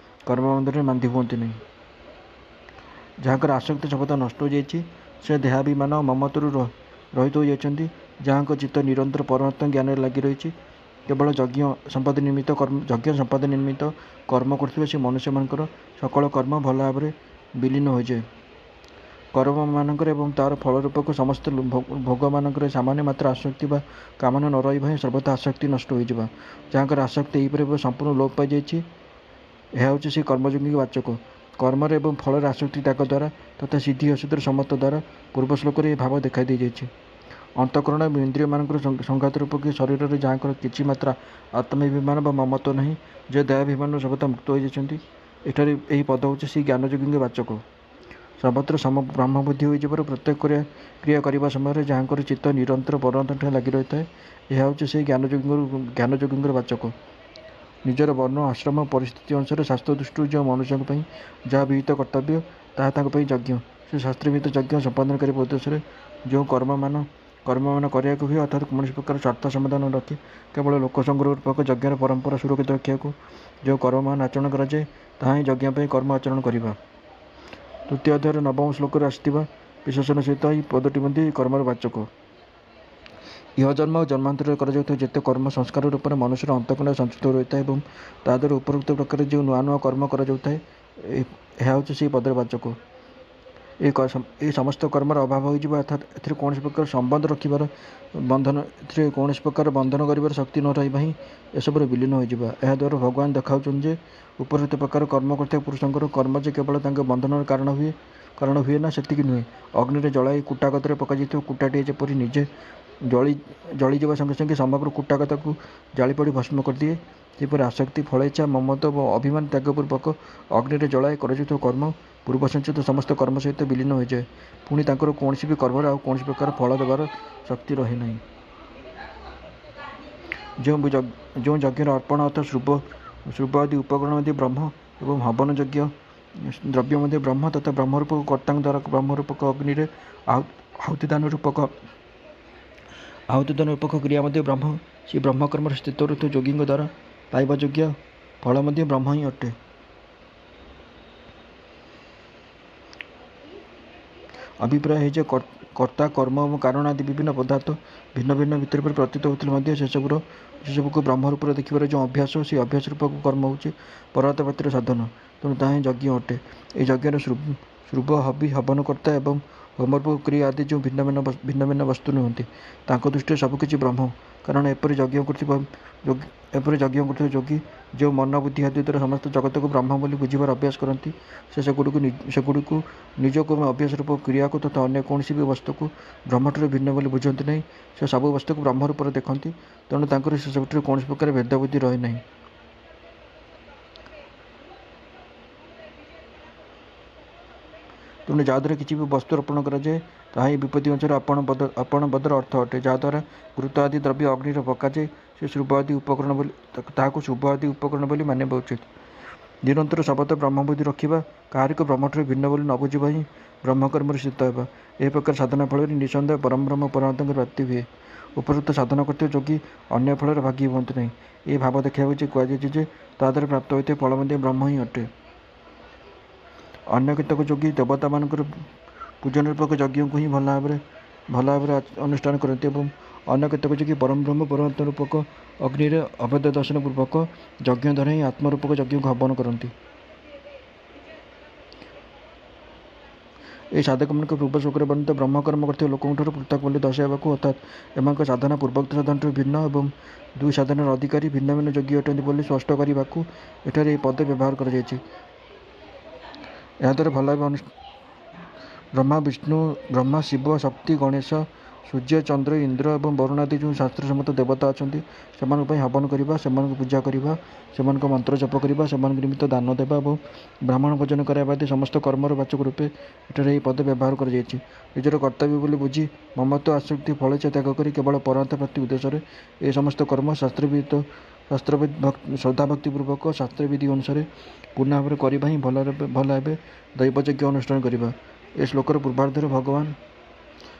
[SPEAKER 1] କର୍ମବନ୍ଧନରେ ବାନ୍ଧି ହୁଅନ୍ତି ନାହିଁ। ଯାହାଙ୍କର ଆସକ୍ତି ସର୍ବଦା ନଷ୍ଟ ହୋଇଯାଇଛି, ସେ ଦେହାଭିମାନ ଓ ମମତ୍ୱରୁ ରହିତ ହୋଇଯାଇଛନ୍ତି, ଯାହାଙ୍କ ଚିତ୍ତ ନିରନ୍ତର ପରମାତ୍ମା ଜ୍ଞାନରେ ଲାଗି ରହିଛି, କେବଳ ଯଜ୍ଞ ସମ୍ପାଦନ ନିମିତ୍ତ କର୍ମ କରୁଥିବା ସେ ମନୁଷ୍ୟମାନଙ୍କର ସକଳ କର୍ମ ଭଲ ଭାବରେ ବିଲୀନ ହୋଇଯାଏ। କର୍ମମାନଙ୍କରେ ଏବଂ ତାହାର ଫଳ ରୂପକ ସମସ୍ତ ଭୋଗମାନଙ୍କରେ ସାମାନ୍ୟ ମାତ୍ର ଆସକ୍ତି ବା କାମନା ନ ରହିବା ହିଁ ସର୍ବଦା ଆସକ୍ତି ନଷ୍ଟ ହୋଇଯିବା। ଯାହାଙ୍କର ଆସକ୍ତି ଏହିପରି ଭାବେ ସମ୍ପୂର୍ଣ୍ଣ ଲୋପ ପାଇଯାଇଛି, ଏହା ହେଉଛି ସେହି କର୍ମଯୋଗୀଙ୍କ ବାଚକ। କର୍ମରେ ଏବଂ ଫଳରେ ଆସକ୍ତି ତ୍ୟାଗ ଦ୍ୱାରା ତଥା ସିଦ୍ଧି ଅସିଦ୍ଧିର ସମତ୍ୱ ଦ୍ୱାରା ପୂର୍ବ ଶ୍ଲୋକରେ ଏହି ଭାବ ଦେଖାଇ ଦିଆଯାଇଛି। ଅନ୍ତଃକରଣ ଏବଂ ଇନ୍ଦ୍ରିୟମାନଙ୍କର ସଂଘାତ ରୂପକ ଶରୀରରେ ଯାହାଙ୍କର କିଛି ମାତ୍ର ଆତ୍ମାଭିମାନ ବା ମମତ୍ୱ ନାହିଁ, ଯେ ଦେହାଭିମାନରୁ ସର୍ବଦା ମୁକ୍ତ ହୋଇଯାଇଛନ୍ତି, ଏଠାରେ ଏହି ପଦ ହେଉଛି ସେହି ଜ୍ଞାନଯୋଗୀଙ୍କ ବାଚକ। ସର୍ବତ୍ର ବ୍ରହ୍ମବୁଦ୍ଧି ହୋଇଯିବାରୁ ପ୍ରତ୍ୟେକ କ୍ରିୟା କରିବା ସମୟରେ ଯାହାଙ୍କର ଚିତ୍ତ ନିରନ୍ତର ପରମାତ୍ମାଠାରେ ଲାଗି ରହିଥାଏ, ଏହା ହେଉଛି ସେହି ଜ୍ଞାନଯୋଗୀଙ୍କର ବାଚକ। ନିଜର ବର୍ଣ୍ଣ ଆଶ୍ରମ ପରିସ୍ଥିତି ଅନୁସାରେ ଶାସ୍ତ୍ର ଦୃଷ୍ଟିରୁ ଯେଉଁ ମନୁଷ୍ୟଙ୍କ ପାଇଁ ଯାହା ବିହିତ କର୍ତ୍ତବ୍ୟ ତାହା ତାଙ୍କ ପାଇଁ ଯଜ୍ଞ। ସେ ଶାସ୍ତ୍ରବିହିତ ଯଜ୍ଞ ସମ୍ପାଦନ କରିବା ଉଦ୍ଦେଶ୍ୟରେ ଯେଉଁ କର୍ମମାନ କରିବାକୁ ହୁଏ, ଅର୍ଥାତ୍ କୌଣସି ପ୍ରକାର ସ୍ୱାର୍ଥ ସମାଧାନ ନ ରଖି କେବଳ ଲୋକସଂଗ୍ରହ ରୂପକ ଯଜ୍ଞର ପରମ୍ପରା ସୁରକ୍ଷିତ ରଖିବାକୁ ଯେଉଁ କର୍ମମାନ ଆଚରଣ କରାଯାଏ, ତାହା ହିଁ ଯଜ୍ଞ ପାଇଁ କର୍ମ ଆଚରଣ କରିବା। ତୃତୀୟ ଅଧ୍ୟାୟର 9ମ ଶ୍ଲୋକରେ ଆସିଥିବା ବିଶେଷଣ ସହିତ ଏହି ପଦଟି ମଧ୍ୟ କର୍ମର ବାଚକ। ଇହ ଜନ୍ମ ଓ ଜନ୍ମାନ୍ତରରେ କରାଯାଉଥିବା ଯେତେ କର୍ମ ସଂସ୍କାର ରୂପରେ ମନୁଷ୍ୟର ଅନ୍ତଃକରଣରେ ସଞ୍ଚିତ ରହିଥାଏ ଏବଂ ତାଦ୍ୱାରା ଉପରୋକ୍ତ ପ୍ରକାରରେ ଯେଉଁ ନୂଆ ନୂଆ କର୍ମ କରାଯାଉଥାଏ, ଏହା ହେଉଛି ସେହି ପଦର ବାଚକ। ଏହି ସମସ୍ତ କର୍ମର ଅଭାବ ହୋଇଯିବ, ଅର୍ଥାତ୍ ଏଥିରେ କୌଣସି ପ୍ରକାର ସମ୍ବନ୍ଧ ରଖିବାର ଏଥିରେ କୌଣସି ପ୍ରକାର ବନ୍ଧନ କରିବାର ଶକ୍ତି ନ ରହିବା ହିଁ ଏସବୁରେ ବିଲୀନ ହୋଇଯିବା। ଏହାଦ୍ୱାରା ଭଗବାନ ଦେଖାଉଛନ୍ତି ଯେ ଉପରୋକ୍ତ ପ୍ରକାର କର୍ମ କରୁଥିବା ପୁରୁଷଙ୍କର କର୍ମ ଯେ କେବଳ ତାଙ୍କ ବନ୍ଧନର କାରଣ ହୁଏ ନା, ସେତିକି ନୁହେଁ। ଅଗ୍ନିରେ ଜଳାଇ କୁଟାଗତରେ ପକାଯାଇଥିବା କୁଟାଟିଏ ଯେପରି ନିଜେ ଜଳିଯିବା ସଙ୍ଗେ ସଙ୍ଗେ ସମଗ୍ର କୁଟାଗତକୁ ଜାଳି ପୋଡ଼ି ଭସ୍ମ କରିଦିଏ, ସେପରି ଆସକ୍ତି, ଫଳେଚ୍ଛା, ମମତ୍ୱ ଓ ଅଭିମାନ ତ୍ୟାଗପୂର୍ବକ ଅଗ୍ନିରେ ଜଳାଇ କରାଯାଉଥିବା କର୍ମ ପୂର୍ବ ସଞ୍ଚିତ ସମସ୍ତ କର୍ମ ସହିତ ବିଲୀନ ହୋଇଯାଏ। ପୁଣି ତାଙ୍କର କୌଣସି ବି କର୍ମରେ ଆଉ କୌଣସି ପ୍ରକାର ଫଳ ଦେବାର ଶକ୍ତି ରହେ ନାହିଁ। ଯେଉଁ ଯଜ୍ଞର ଅର୍ପଣ ଅର୍ଥାତ୍ ଶ୍ରୁବ ଆଦି ଉପକରଣ ମଧ୍ୟ ବ୍ରହ୍ମ ଏବଂ ହବନ ଯଜ୍ଞ ଦ୍ରବ୍ୟ ମଧ୍ୟ ବ୍ରହ୍ମ ତଥା ବ୍ରହ୍ମରୂପକ କର୍ତ୍ତାଙ୍କ ଦ୍ୱାରା ବ୍ରହ୍ମରୂପକ ଅଗ୍ନିରେ ଆହୁତିଦାନ ରୂପକ କ୍ରିୟା ମଧ୍ୟ ବ୍ରହ୍ମ। ସେହି ବ୍ରହ୍ମକର୍ମରେ ସ୍ଥିତ ରହୁଥିବା ଯୋଗୀଙ୍କ ଦ୍ୱାରା ପାଇବା ଯୋଗ୍ୟ ଫଳ ମଧ୍ୟ ବ୍ରହ୍ମ ହିଁ ଅଟେ। ଅଭିପ୍ରାୟ ଏହି ଯେ କର୍ତ୍ତା, କର୍ମ ଏବଂ କାରଣ ଆଦି ବିଭିନ୍ନ ପଦାର୍ଥ ଭିନ୍ନ ଭିନ୍ନ ଭିତରେ ପ୍ରତୀତ ହେଉଥିଲେ ମଧ୍ୟ ସେସବୁକୁ ବ୍ରହ୍ମ ରୂପରେ ଦେଖିବାର ଯେଉଁ ଅଭ୍ୟାସ, ସେହି ଅଭ୍ୟାସ ରୂପକ କର୍ମ ହେଉଛି ପରମାର୍ଥ ପ୍ରାପ୍ତିର ସାଧନ। ତେଣୁ ତାହା ହିଁ ଯଜ୍ଞ ଅଟେ। ଏହି ଯଜ୍ଞରେ ଶ୍ରୁବ, ହବନକର୍ତ୍ତା ଏବଂ ହୋମରୂପକ କ୍ରିୟା ଆଦି ଯେଉଁ ଭିନ୍ନ ଭିନ୍ନ ବସ୍ତୁ ନୁହନ୍ତି, ତାଙ୍କ ଦୃଷ୍ଟିରେ ସବୁକିଛି ବ୍ରହ୍ମ। କାରଣ ଏପରି ଯଜ୍ଞ କରୁଥିବା ଯୋଗୀ ଯେଉଁ ମନ, ବୁଦ୍ଧି ଆଦି ଦ୍ୱାରା ସମସ୍ତ ଜଗତକୁ ବ୍ରହ୍ମ ବୋଲି ବୁଝିବାର ଅଭ୍ୟାସ କରନ୍ତି, ସେଗୁଡ଼ିକୁ ନିଜକୁ ଏବଂ ଅଭ୍ୟାସ ରୂପକ କ୍ରିୟାକୁ ତଥା ଅନ୍ୟ କୌଣସି ବି ବସ୍ତୁକୁ ବ୍ରହ୍ମଠାରୁ ଭିନ୍ନ ବୋଲି ବୁଝନ୍ତି ନାହିଁ। ସେ ସବୁ ବସ୍ତୁକୁ ବ୍ରହ୍ମ ରୂପରେ ଦେଖନ୍ତି। ତେଣୁ ତାଙ୍କର ସେସବୁଠାରେ କୌଣସି ପ୍ରକାର ଭେଦବୁଦ୍ଧି ରହେ ନାହିଁ। ତେଣୁ ଯାହାଦ୍ୱାରା କିଛି ବି ବସ୍ତୁ ଅର୍ପଣ କରାଯାଏ, ତାହା ହିଁ ବିପତ୍ତି ଅନୁସାରେ ଅର୍ପଣ ପଦର ଅର୍ଥ ଅଟେ। ଯାହାଦ୍ୱାରା ଘୃତ ଆଦି ଦ୍ରବ୍ୟ ଅଗ୍ନିରେ ପକାଯାଏ, ତାହାକୁ ଶୁଭ ଆଦି ଉପକରଣ ବୋଲି ମାନିବା ଉଚିତ। ନିରନ୍ତର ସର୍ବଦା ବ୍ରହ୍ମବୁଦ୍ଧି ରଖିବା, କାହାରିକୁ ବ୍ରହ୍ମଠାରୁ ଭିନ୍ନ ବୋଲି ନ ବୁଝିବା ହିଁ ବ୍ରହ୍ମକର୍ମରେ ସ୍ଥିତ ହେବା। ଏହି ପ୍ରକାର ସାଧନା ଫଳରେ ନିଃସନ୍ଦେହ ପରମବ୍ରହ୍ମ ପରମାତ୍ମାଙ୍କର ପ୍ରାପ୍ତି ହୁଏ। ଉପରୋକ୍ତ ସାଧନା କରୁଥିବା ଯୋଗୀ ଅନ୍ୟ ଫଳରେ ଭାଗୀ ହୁଅନ୍ତି ନାହିଁ। ଏହି ଭାବ ଦେଖାଇବାକୁ କୁହାଯାଇଛି ଯେ ତାଦ୍ୱାରା ପ୍ରାପ୍ତ ହୋଇଥିବା ଫଳ ମଧ୍ୟ ବ୍ରହ୍ମ ହିଁ ଅଟେ। ଅନ୍ୟ କେତେକ ଯୋଗୀ ଦେବତାମାନଙ୍କର ପୂଜନରୂପକ ଯଜ୍ଞକୁ ହିଁ ଭଲ ଭାବରେ ଅନୁଷ୍ଠାନ କରନ୍ତି ଏବଂ ଅନ୍ୟ କେତେକ ଯୋଗୀ ପରମବ୍ରହ୍ମ ପରମାତ୍ମା ରୂପକ ଅଗ୍ନିରେ ଅଭେଦ ଦର୍ଶନ ପୂର୍ବକ ଯଜ୍ଞ ଦ୍ୱାରା ହିଁ ଆତ୍ମରୂପକ ଯଜ୍ଞକୁ ହବନ କରନ୍ତି। ଏହି ସାଧକମାନଙ୍କ ପୂର୍ବ ଶ୍ଲୋକରେ ବର୍ଣ୍ଣିତ ବ୍ରହ୍ମକର୍ମ କରୁଥିବା ଲୋକଙ୍କଠାରୁ ପୃଥକ୍ ବୋଲି ଦର୍ଶାଇବାକୁ ଅର୍ଥାତ୍ ଏମାନଙ୍କ ସାଧନା ପୂର୍ବୋକ୍ତ ସାଧନାଠାରୁ ଭିନ୍ନ ଏବଂ ଦୁଇ ସାଧନାର ଅଧିକାରୀ ଭିନ୍ନ ଭିନ୍ନ ଯୋଗୀ ଅଟନ୍ତି ବୋଲି ସ୍ପଷ୍ଟ କରିବାକୁ ଏଠାରେ ଏହି ପଦ ବ୍ୟବହାର କରାଯାଇଛି। ଏହାଦ୍ୱାରା ଭଲ ଭାବେ ବ୍ରହ୍ମା, ଶିବ, ଶକ୍ତି, ଗଣେଶ, ସୂର୍ଯ୍ୟ, ଚନ୍ଦ୍ର, ଇନ୍ଦ୍ର ଏବଂ ବରୁଣ ଆଦି ଯେଉଁ ଶାସ୍ତ୍ରସମ୍ମତ ଦେବତା ଅଛନ୍ତି, ସେମାନଙ୍କ ପାଇଁ ହବନ କରିବା, ସେମାନଙ୍କୁ ପୂଜା କରିବା, ସେମାନଙ୍କ ମନ୍ତ୍ର ଜପ କରିବା, ସେମାନଙ୍କ ନିମିତ୍ତ ଦାନ ଦେବା ଏବଂ ବ୍ରାହ୍ମଣ ଭୋଜନ କରାଇବା ଆଦି ସମସ୍ତ କର୍ମର ବାଚକ ରୂପେ ଏଠାରେ ଏହି ପଦ ବ୍ୟବହାର କରାଯାଇଛି। ନିଜର କର୍ତ୍ତବ୍ୟ ବୋଲି ବୁଝି ମମତ୍ୱ, ଆସକ୍ତି, ଫଳେଚ୍ଛା ତ୍ୟାଗ କରି କେବଳ ପରମାର୍ଥ ପ୍ରାପ୍ତି ଉଦ୍ଦେଶ୍ୟରେ ଏହି ସମସ୍ତ କର୍ମ ଶାସ୍ତ୍ରବିଦ ଶ୍ରଦ୍ଧାଭକ୍ତିପୂର୍ବକ ଶାସ୍ତ୍ରବିଧି ଅନୁସାରେ ପୂର୍ଣ୍ଣ ଭାବରେ କରିବା ହିଁ ଭଲ ଭାବେ ଦୈବଯଜ୍ଞ ଅନୁଷ୍ଠାନ କରିବା। ଏ ଶ୍ଲୋକର ପୂର୍ବାର୍ଦ୍ଧରେ ଭଗବାନ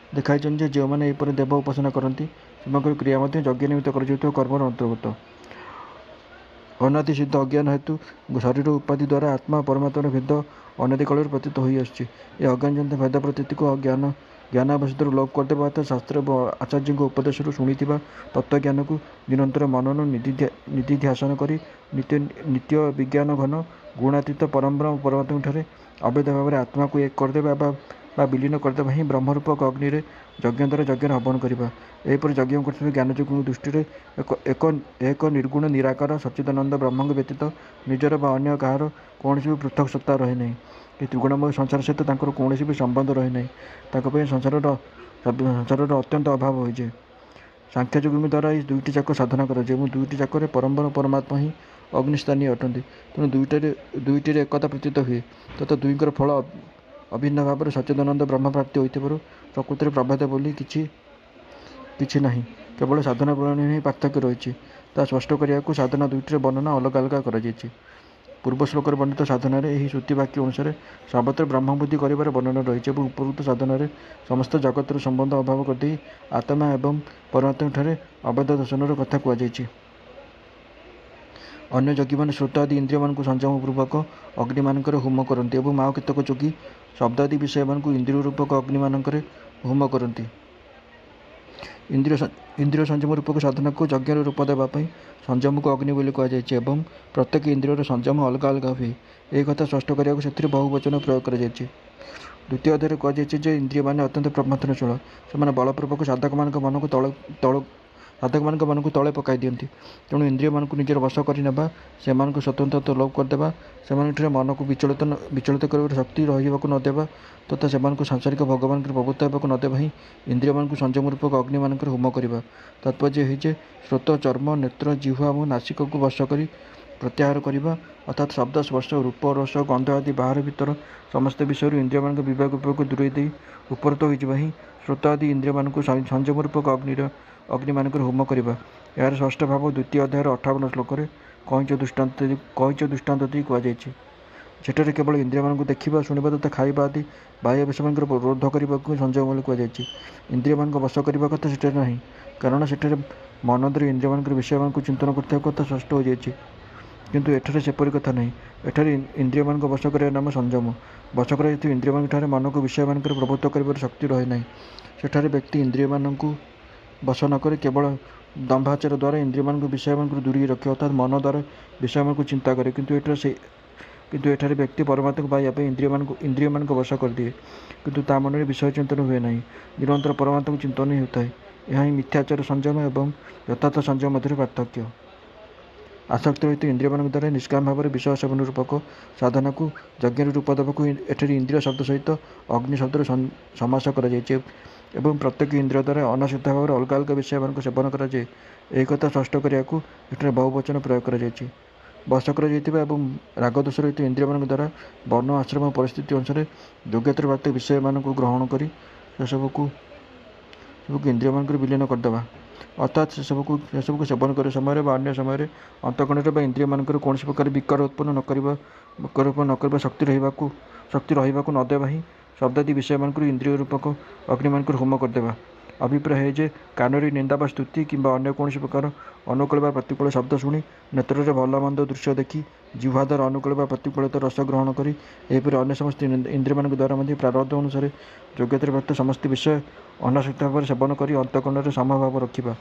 [SPEAKER 1] ଦେଖାଇଛନ୍ତି ଯେ ଯେଉଁମାନେ ଏହିପରି ଦେବ ଉପାସନା କରନ୍ତି, ସେମାନଙ୍କର କ୍ରିୟା ମଧ୍ୟ ଯଜ୍ଞ ନିମିତ୍ତ କରାଯାଉଥିବା କର୍ମର ଅନ୍ତର୍ଗତ। ଅନାଦି ସିଦ୍ଧ ଅଜ୍ଞାନ ହେତୁ ଶରୀର ଉପାଧି ଦ୍ୱାରା ଆତ୍ମା ଓ ପରମାତ୍ମାର ଭେଦ ଅନାଦି କାଳରୁ ପ୍ରତୀତ ହୋଇଆସୁଛି। ଏହି ଅଜ୍ଞାନଜନିତ ଭେଦ ପ୍ରତୀତିକୁ ଜ୍ଞାନାବଶିତରୁ ଲୋପ କରିଦେବା ଅର୍ଥାତ୍ ଶାସ୍ତ୍ର ଏବଂ ଆଚାର୍ଯ୍ୟଙ୍କ ଉପଦେଶରୁ ଶୁଣିଥିବା ତତ୍ତ୍ୱଜ୍ଞାନକୁ ନିରନ୍ତର ମନନ ନିଧିଧ୍ୟାସନ କରି ନିତ୍ୟ ବିଜ୍ଞାନ ଘନ ଗୁଣାତୀତ ପରମବ୍ରହ୍ମ ପରମାତ୍ମାଠାରେ ଅଭେଦ ଭାବରେ ଆତ୍ମାକୁ ଏକ କରିଦେବା ବା ବିଲୀନ କରିଦେବା ହିଁ ବ୍ରହ୍ମରୂପକ ଅଗ୍ନିରେ ଯଜ୍ଞ ଦ୍ୱାରା ଯଜ୍ଞର ହବନ କରିବା। ଏହିପରି ଯଜ୍ଞ କରୁଥିବା ଜ୍ଞାନଯୋଗୀଙ୍କ ଦୃଷ୍ଟିରେ ଏକ ନିର୍ଗୁଣ ନିରାକାର ସଚ୍ଚିଦାନନ୍ଦ ବ୍ରହ୍ମଙ୍କ ବ୍ୟତୀତ ନିଜର ବା ଅନ୍ୟ କାହାର କୌଣସି ବି ପୃଥକ୍ ସତ୍ତା ରହେ ନାହିଁ। ଏହି ତ୍ରିଗୁଣମୟ ସଂସାର ସହିତ ତାଙ୍କର କୌଣସି ବି ସମ୍ବନ୍ଧ ରହେ ନାହିଁ। ତାଙ୍କ ପାଇଁ ସଂସାରର ଅତ୍ୟନ୍ତ ଅଭାବ ହୋଇଯାଏ। ସାଂଖ୍ୟଯୋଗୀଙ୍କ ଦ୍ୱାରା ଏହି ଦୁଇଟି ଯାକ ସାଧନା କରାଯାଏ ଏବଂ ଦୁଇଟି ଯାକରେ ପରମବ୍ରହ୍ମ ପରମାତ୍ମା ହିଁ ଅଗ୍ନିସ୍ଥାନୀୟ ଅଟନ୍ତି। ତେଣୁ ଦୁଇଟିରେ ଏକତା ପ୍ରତୀତ ହୁଏ ତଥା ଦୁହିଁଙ୍କର ଫଳ ଅଭିନ୍ନ ଭାବରେ ସଚ୍ଚିଦାନନ୍ଦ ବ୍ରହ୍ମ ପ୍ରାପ୍ତି ହୋଇଥିବାରୁ ପ୍ରକୃତରେ ପ୍ରଭେଦ ବୋଲି କିଛି ନାହିଁ। କେବଳ ସାଧନା ପ୍ରଣାଳୀରେ ହିଁ ପାର୍ଥକ୍ୟ ରହିଛି। ତାହା ସ୍ପଷ୍ଟ କରିବାକୁ ସାଧନା ଦୁଇଟିର ବର୍ଣ୍ଣନା ଅଲଗା ଅଲଗା କରାଯାଇଛି। ପୂର୍ବ ଶ୍ଲୋକରେ ବର୍ଣ୍ଣିତ ସାଧନାରେ ଏହି ଶ୍ରୁତି ବାକ୍ୟ ଅନୁସାରେ ସର୍ବତ୍ର ବ୍ରହ୍ମବୁଦ୍ଧି କରିବାର ବର୍ଣ୍ଣନା ରହିଛି ଏବଂ ଉପରୋକ୍ତ ସାଧନାରେ ସମସ୍ତ ଜଗତର ସମ୍ବନ୍ଧ ଅଭାବ କରିଦେଇ ଆତ୍ମା ଏବଂ ପରମାତ୍ମାଠାରେ ଅଭେଦ ଦର୍ଶନର କଥା କୁହାଯାଇଛି। ଅନ୍ୟ ଯୋଗୀମାନେ ଶ୍ରୋତ ଆଦି ଇନ୍ଦ୍ରିୟମାନଙ୍କୁ ସଂଯମ ପୂର୍ବକ ଅଗ୍ନିମାନଙ୍କରେ ହୋମ କରନ୍ତି ଏବଂ ଆଉ କେତେକ ଯୋଗୀ ଶବ୍ଦାଦି ବିଷୟମାନଙ୍କୁ ଇନ୍ଦ୍ରିୟ ରୂପକ ଅଗ୍ନିମାନଙ୍କରେ ହୋମ କରନ୍ତି। ଇନ୍ଦ୍ରିୟ ସଂଯମ ରୂପକ ସାଧନାକୁ ଯଜ୍ଞର ରୂପ ଦେବା ପାଇଁ ସଂଯମକୁ ଅଗ୍ନି ବୋଲି କୁହାଯାଇଛି ଏବଂ ପ୍ରତ୍ୟେକ ଇନ୍ଦ୍ରିୟର ସଂଯମ ଅଲଗା ଅଲଗା ହୁଏ। ଏହି କଥା ସ୍ପଷ୍ଟ କରିବାକୁ ସେଥିରେ ବହୁବଚନ ପ୍ରୟୋଗ କରାଯାଇଛି। ଦ୍ୱିତୀୟ ଅଧ୍ୟାୟରେ କୁହାଯାଇଛି ଯେ ଇନ୍ଦ୍ରିୟମାନେ ଅତ୍ୟନ୍ତ ପ୍ରମାଥନଶୀଳ। ସେମାନେ ବଳପୂର୍ବକ ସାଧକମାନଙ୍କ ମନକୁ ତଳେ ପକାଇ ଦିଅନ୍ତି। ତେଣୁ ଇନ୍ଦ୍ରିୟମାନଙ୍କୁ ନିଜର ବଶ କରିନେବା, ସେମାନଙ୍କୁ ସ୍ୱତନ୍ତ୍ରତା ଲୋପ କରିଦେବା, ସେମାନଙ୍କଠାରେ ମନକୁ ବିଚଳିତ କରିବାର ଶକ୍ତି ରହିବାକୁ ନ ଦେବା ତଥା ସେମାନଙ୍କୁ ସାଂସାରିକ ଭୋଗମାନଙ୍କରେ ପ୍ରବୃତ୍ତ ହେବାକୁ ନ ଦେବା ହିଁ ଇନ୍ଦ୍ରିୟମାନଙ୍କୁ ସଂଯମ ରୂପକ ଅଗ୍ନିମାନଙ୍କରେ ହୋମ କରିବା। ତାତ୍ପର୍ଯ୍ୟ ଏହି ଯେ ଶ୍ରୋତ, ଚର୍ମ, ନେତ୍ର, ଜିହ୍ୱା ଏବଂ ନାସିକକୁ ବଶ କରି ପ୍ରତ୍ୟାହାର କରିବା, ଅର୍ଥାତ୍ ଶବ୍ଦ, ସ୍ପର୍ଶ, ରୂପ, ରସ, ଗନ୍ଧ ଆଦି ବାହାର ଭିତର ସମସ୍ତ ବିଷୟରୁ ଇନ୍ଦ୍ରିୟମାନଙ୍କ ବିବେକ ଉପରକୁ ଦୂରେଇ ଦେଇ ଉପରତ ହୋଇଯିବା ହିଁ ଶ୍ରୋତ ଆଦି ଇନ୍ଦ୍ରିୟମାନଙ୍କୁ ସଂଯମ ରୂପକ ଅଗ୍ନିମାନଙ୍କରେ ହୋମ କରିବା। ଏହାର ଷଷ୍ଠ ଭାବ ଦ୍ୱିତୀୟ ଅଧ୍ୟାୟର 58 ଶ୍ଲୋକରେ କଇଁଚ ଦୃଷ୍ଟାନ୍ତ ଦେଇ କୁହାଯାଇଛି। ସେଠାରେ କେବଳ ଇନ୍ଦ୍ରିୟମାନଙ୍କୁ ଦେଖିବା, ଶୁଣିବା ତଥା ଖାଇବା ଆଦି ବାହ୍ୟ ବିଷୟମାନଙ୍କର ରୋଧ କରିବାକୁ ସଂଯମ ବୋଲି କୁହାଯାଇଛି। ଇନ୍ଦ୍ରିୟମାନଙ୍କ ବଶ କରିବା କଥା ସେଠାରେ ନାହିଁ, କାରଣ ସେଠାରେ ମନ ଦ୍ୱାରା ଇନ୍ଦ୍ରିୟମାନଙ୍କର ବିଷୟମାନଙ୍କୁ ଚିନ୍ତନ କରୁଥିବା କଥା ସ୍ପଷ୍ଟ ହୋଇଯାଇଛି। କିନ୍ତୁ ଏଠାରେ ସେପରି କଥା ନାହିଁ। ଏଠାରେ ଇନ୍ଦ୍ରିୟମାନଙ୍କୁ ବଶ କରିବା ନାମ ସଂଯମ। ବଶ କରାଯାଇଥିବା ଇନ୍ଦ୍ରିୟମାନଙ୍କଠାରେ ମନକୁ ବିଷୟମାନଙ୍କରେ ପ୍ରବୃତ୍ତ କରିବାର ଶକ୍ତି ରହେ ନାହିଁ। ସେଠାରେ ବ୍ୟକ୍ତି ଇନ୍ଦ୍ରିୟମାନଙ୍କୁ ବଶ ନ କରି କେବଳ ଦମ୍ଭାଚାର ଦ୍ୱାରା ଇନ୍ଦ୍ରିୟମାନଙ୍କୁ ବିଷୟମାନଙ୍କରୁ ଦୂରେଇ ରଖେ, ଅର୍ଥାତ୍ ମନ ଦ୍ୱାରା ବିଷୟମାନଙ୍କୁ ଚିନ୍ତା କରେ। କିନ୍ତୁ ଏଠାରେ ବ୍ୟକ୍ତି ପରମାତ୍ମାକୁ ପାଇବା ପାଇଁ ଇନ୍ଦ୍ରିୟମାନଙ୍କୁ ବଶ କରିଦିଏ, କିନ୍ତୁ ତା ମନରେ ବିଷୟ ଚିନ୍ତନ ହୁଏ ନାହିଁ। ନିରନ୍ତର ପରମାତ୍ମାକୁ ଚିନ୍ତନ ହିଁ ହେଉଥାଏ। ଏହା ହିଁ ମିଥ୍ୟାଚାର ସଂଯମ ଏବଂ ଯଥାର୍ଥ ସଂଯମ ମଧ୍ୟରେ ପାର୍ଥକ୍ୟ। ଆସକ୍ତି ରହିତ ଇନ୍ଦ୍ରିୟମାନଙ୍କ ଦ୍ୱାରା ନିଷ୍କାମ ଭାବରେ ବିଷୟ ସେବନ ରୂପକ ସାଧନାକୁ ଯଜ୍ଞର ରୂପ ଦେବାକୁ ଏଠାରେ ଇନ୍ଦ୍ରିୟ ଶବ୍ଦ ସହିତ ଅଗ୍ନି ଶବ୍ଦର ସମାସ କରାଯାଇଛି ଏବଂ ପ୍ରତ୍ୟେକ ଇନ୍ଦ୍ରିୟ ଦ୍ୱାରା ଅନାସକ୍ତ ଭାବରେ ଅଲଗା ଅଲଗା ବିଷୟମାନଙ୍କୁ ସେବନ କରାଯାଏ, ଏହି କଥା ସ୍ପଷ୍ଟ କରିବାକୁ ଏଠାରେ ବହୁବଚନ ପ୍ରୟୋଗ କରାଯାଇଛି। ବଶ କରାଯାଇଥିବା ଏବଂ ରାଗଦୋଷ ରହିତ ଇନ୍ଦ୍ରିୟମାନଙ୍କ ଦ୍ୱାରା ବର୍ଣ୍ଣ, ଆଶ୍ରମ, ପରିସ୍ଥିତି ଅନୁସାରେ ଯୋଗ୍ୟତାର ପ୍ରାପ୍ତ ବିଷୟମାନଙ୍କୁ ଗ୍ରହଣ କରି ସେସବୁକୁ ଇନ୍ଦ୍ରିୟମାନଙ୍କରେ ବିଲୀନ କରିଦେବା, ଅର୍ଥାତ୍ ସେସବୁକୁ ସେବନ କରିବା ସମୟରେ ବା ଅନ୍ୟ ସମୟରେ ଅନ୍ତଃକରଣରେ ବା ଇନ୍ଦ୍ରିୟମାନଙ୍କର କୌଣସି ପ୍ରକାର ବିକାର ଉତ୍ପନ୍ନ ନ କରିବା ଶକ୍ତି ରହିବାକୁ ନ ଦେବା ହିଁ ଶବ୍ଦାଦି ବିଷୟମାନଙ୍କରୁ ଇନ୍ଦ୍ରିୟ ରୂପକ ଅଗ୍ନିମାନଙ୍କରେ ହୋମ କରିଦେବା। ଅଭିପ୍ରାୟ ହୁଏ ଯେ କାନରେ ନିନ୍ଦା ବା ସ୍ତୁତି କିମ୍ବା ଅନ୍ୟ କୌଣସି ପ୍ରକାର ଅନୁକୂଳ ବା ପ୍ରତିକୂଳ ଶବ୍ଦ ଶୁଣି, ନେତ୍ରରେ ଭଲ ମନ୍ଦ ଦୃଶ୍ୟ ଦେଖି, ଜିହ୍ୱା ଦ୍ୱାରା ଅନୁକୂଳ ବା ପ୍ରତିକୂଳିତ ରସ ଗ୍ରହଣ କରି, ଏହିପରି ଅନ୍ୟ ସମସ୍ତ ଇନ୍ଦ୍ରିୟମାନଙ୍କ ଦ୍ୱାରା ମଧ୍ୟ ପ୍ରାରବ୍ଧ ଅନୁସାରେ ଯୋଗ୍ୟତାରେ ପ୍ରାପ୍ତ ସମସ୍ତ ବିଷୟ ଅନାସକ୍ତ ଭାବରେ ସେବନ କରି ଅନ୍ତଃକରଣରେ ସମଭାବ ରଖିବା,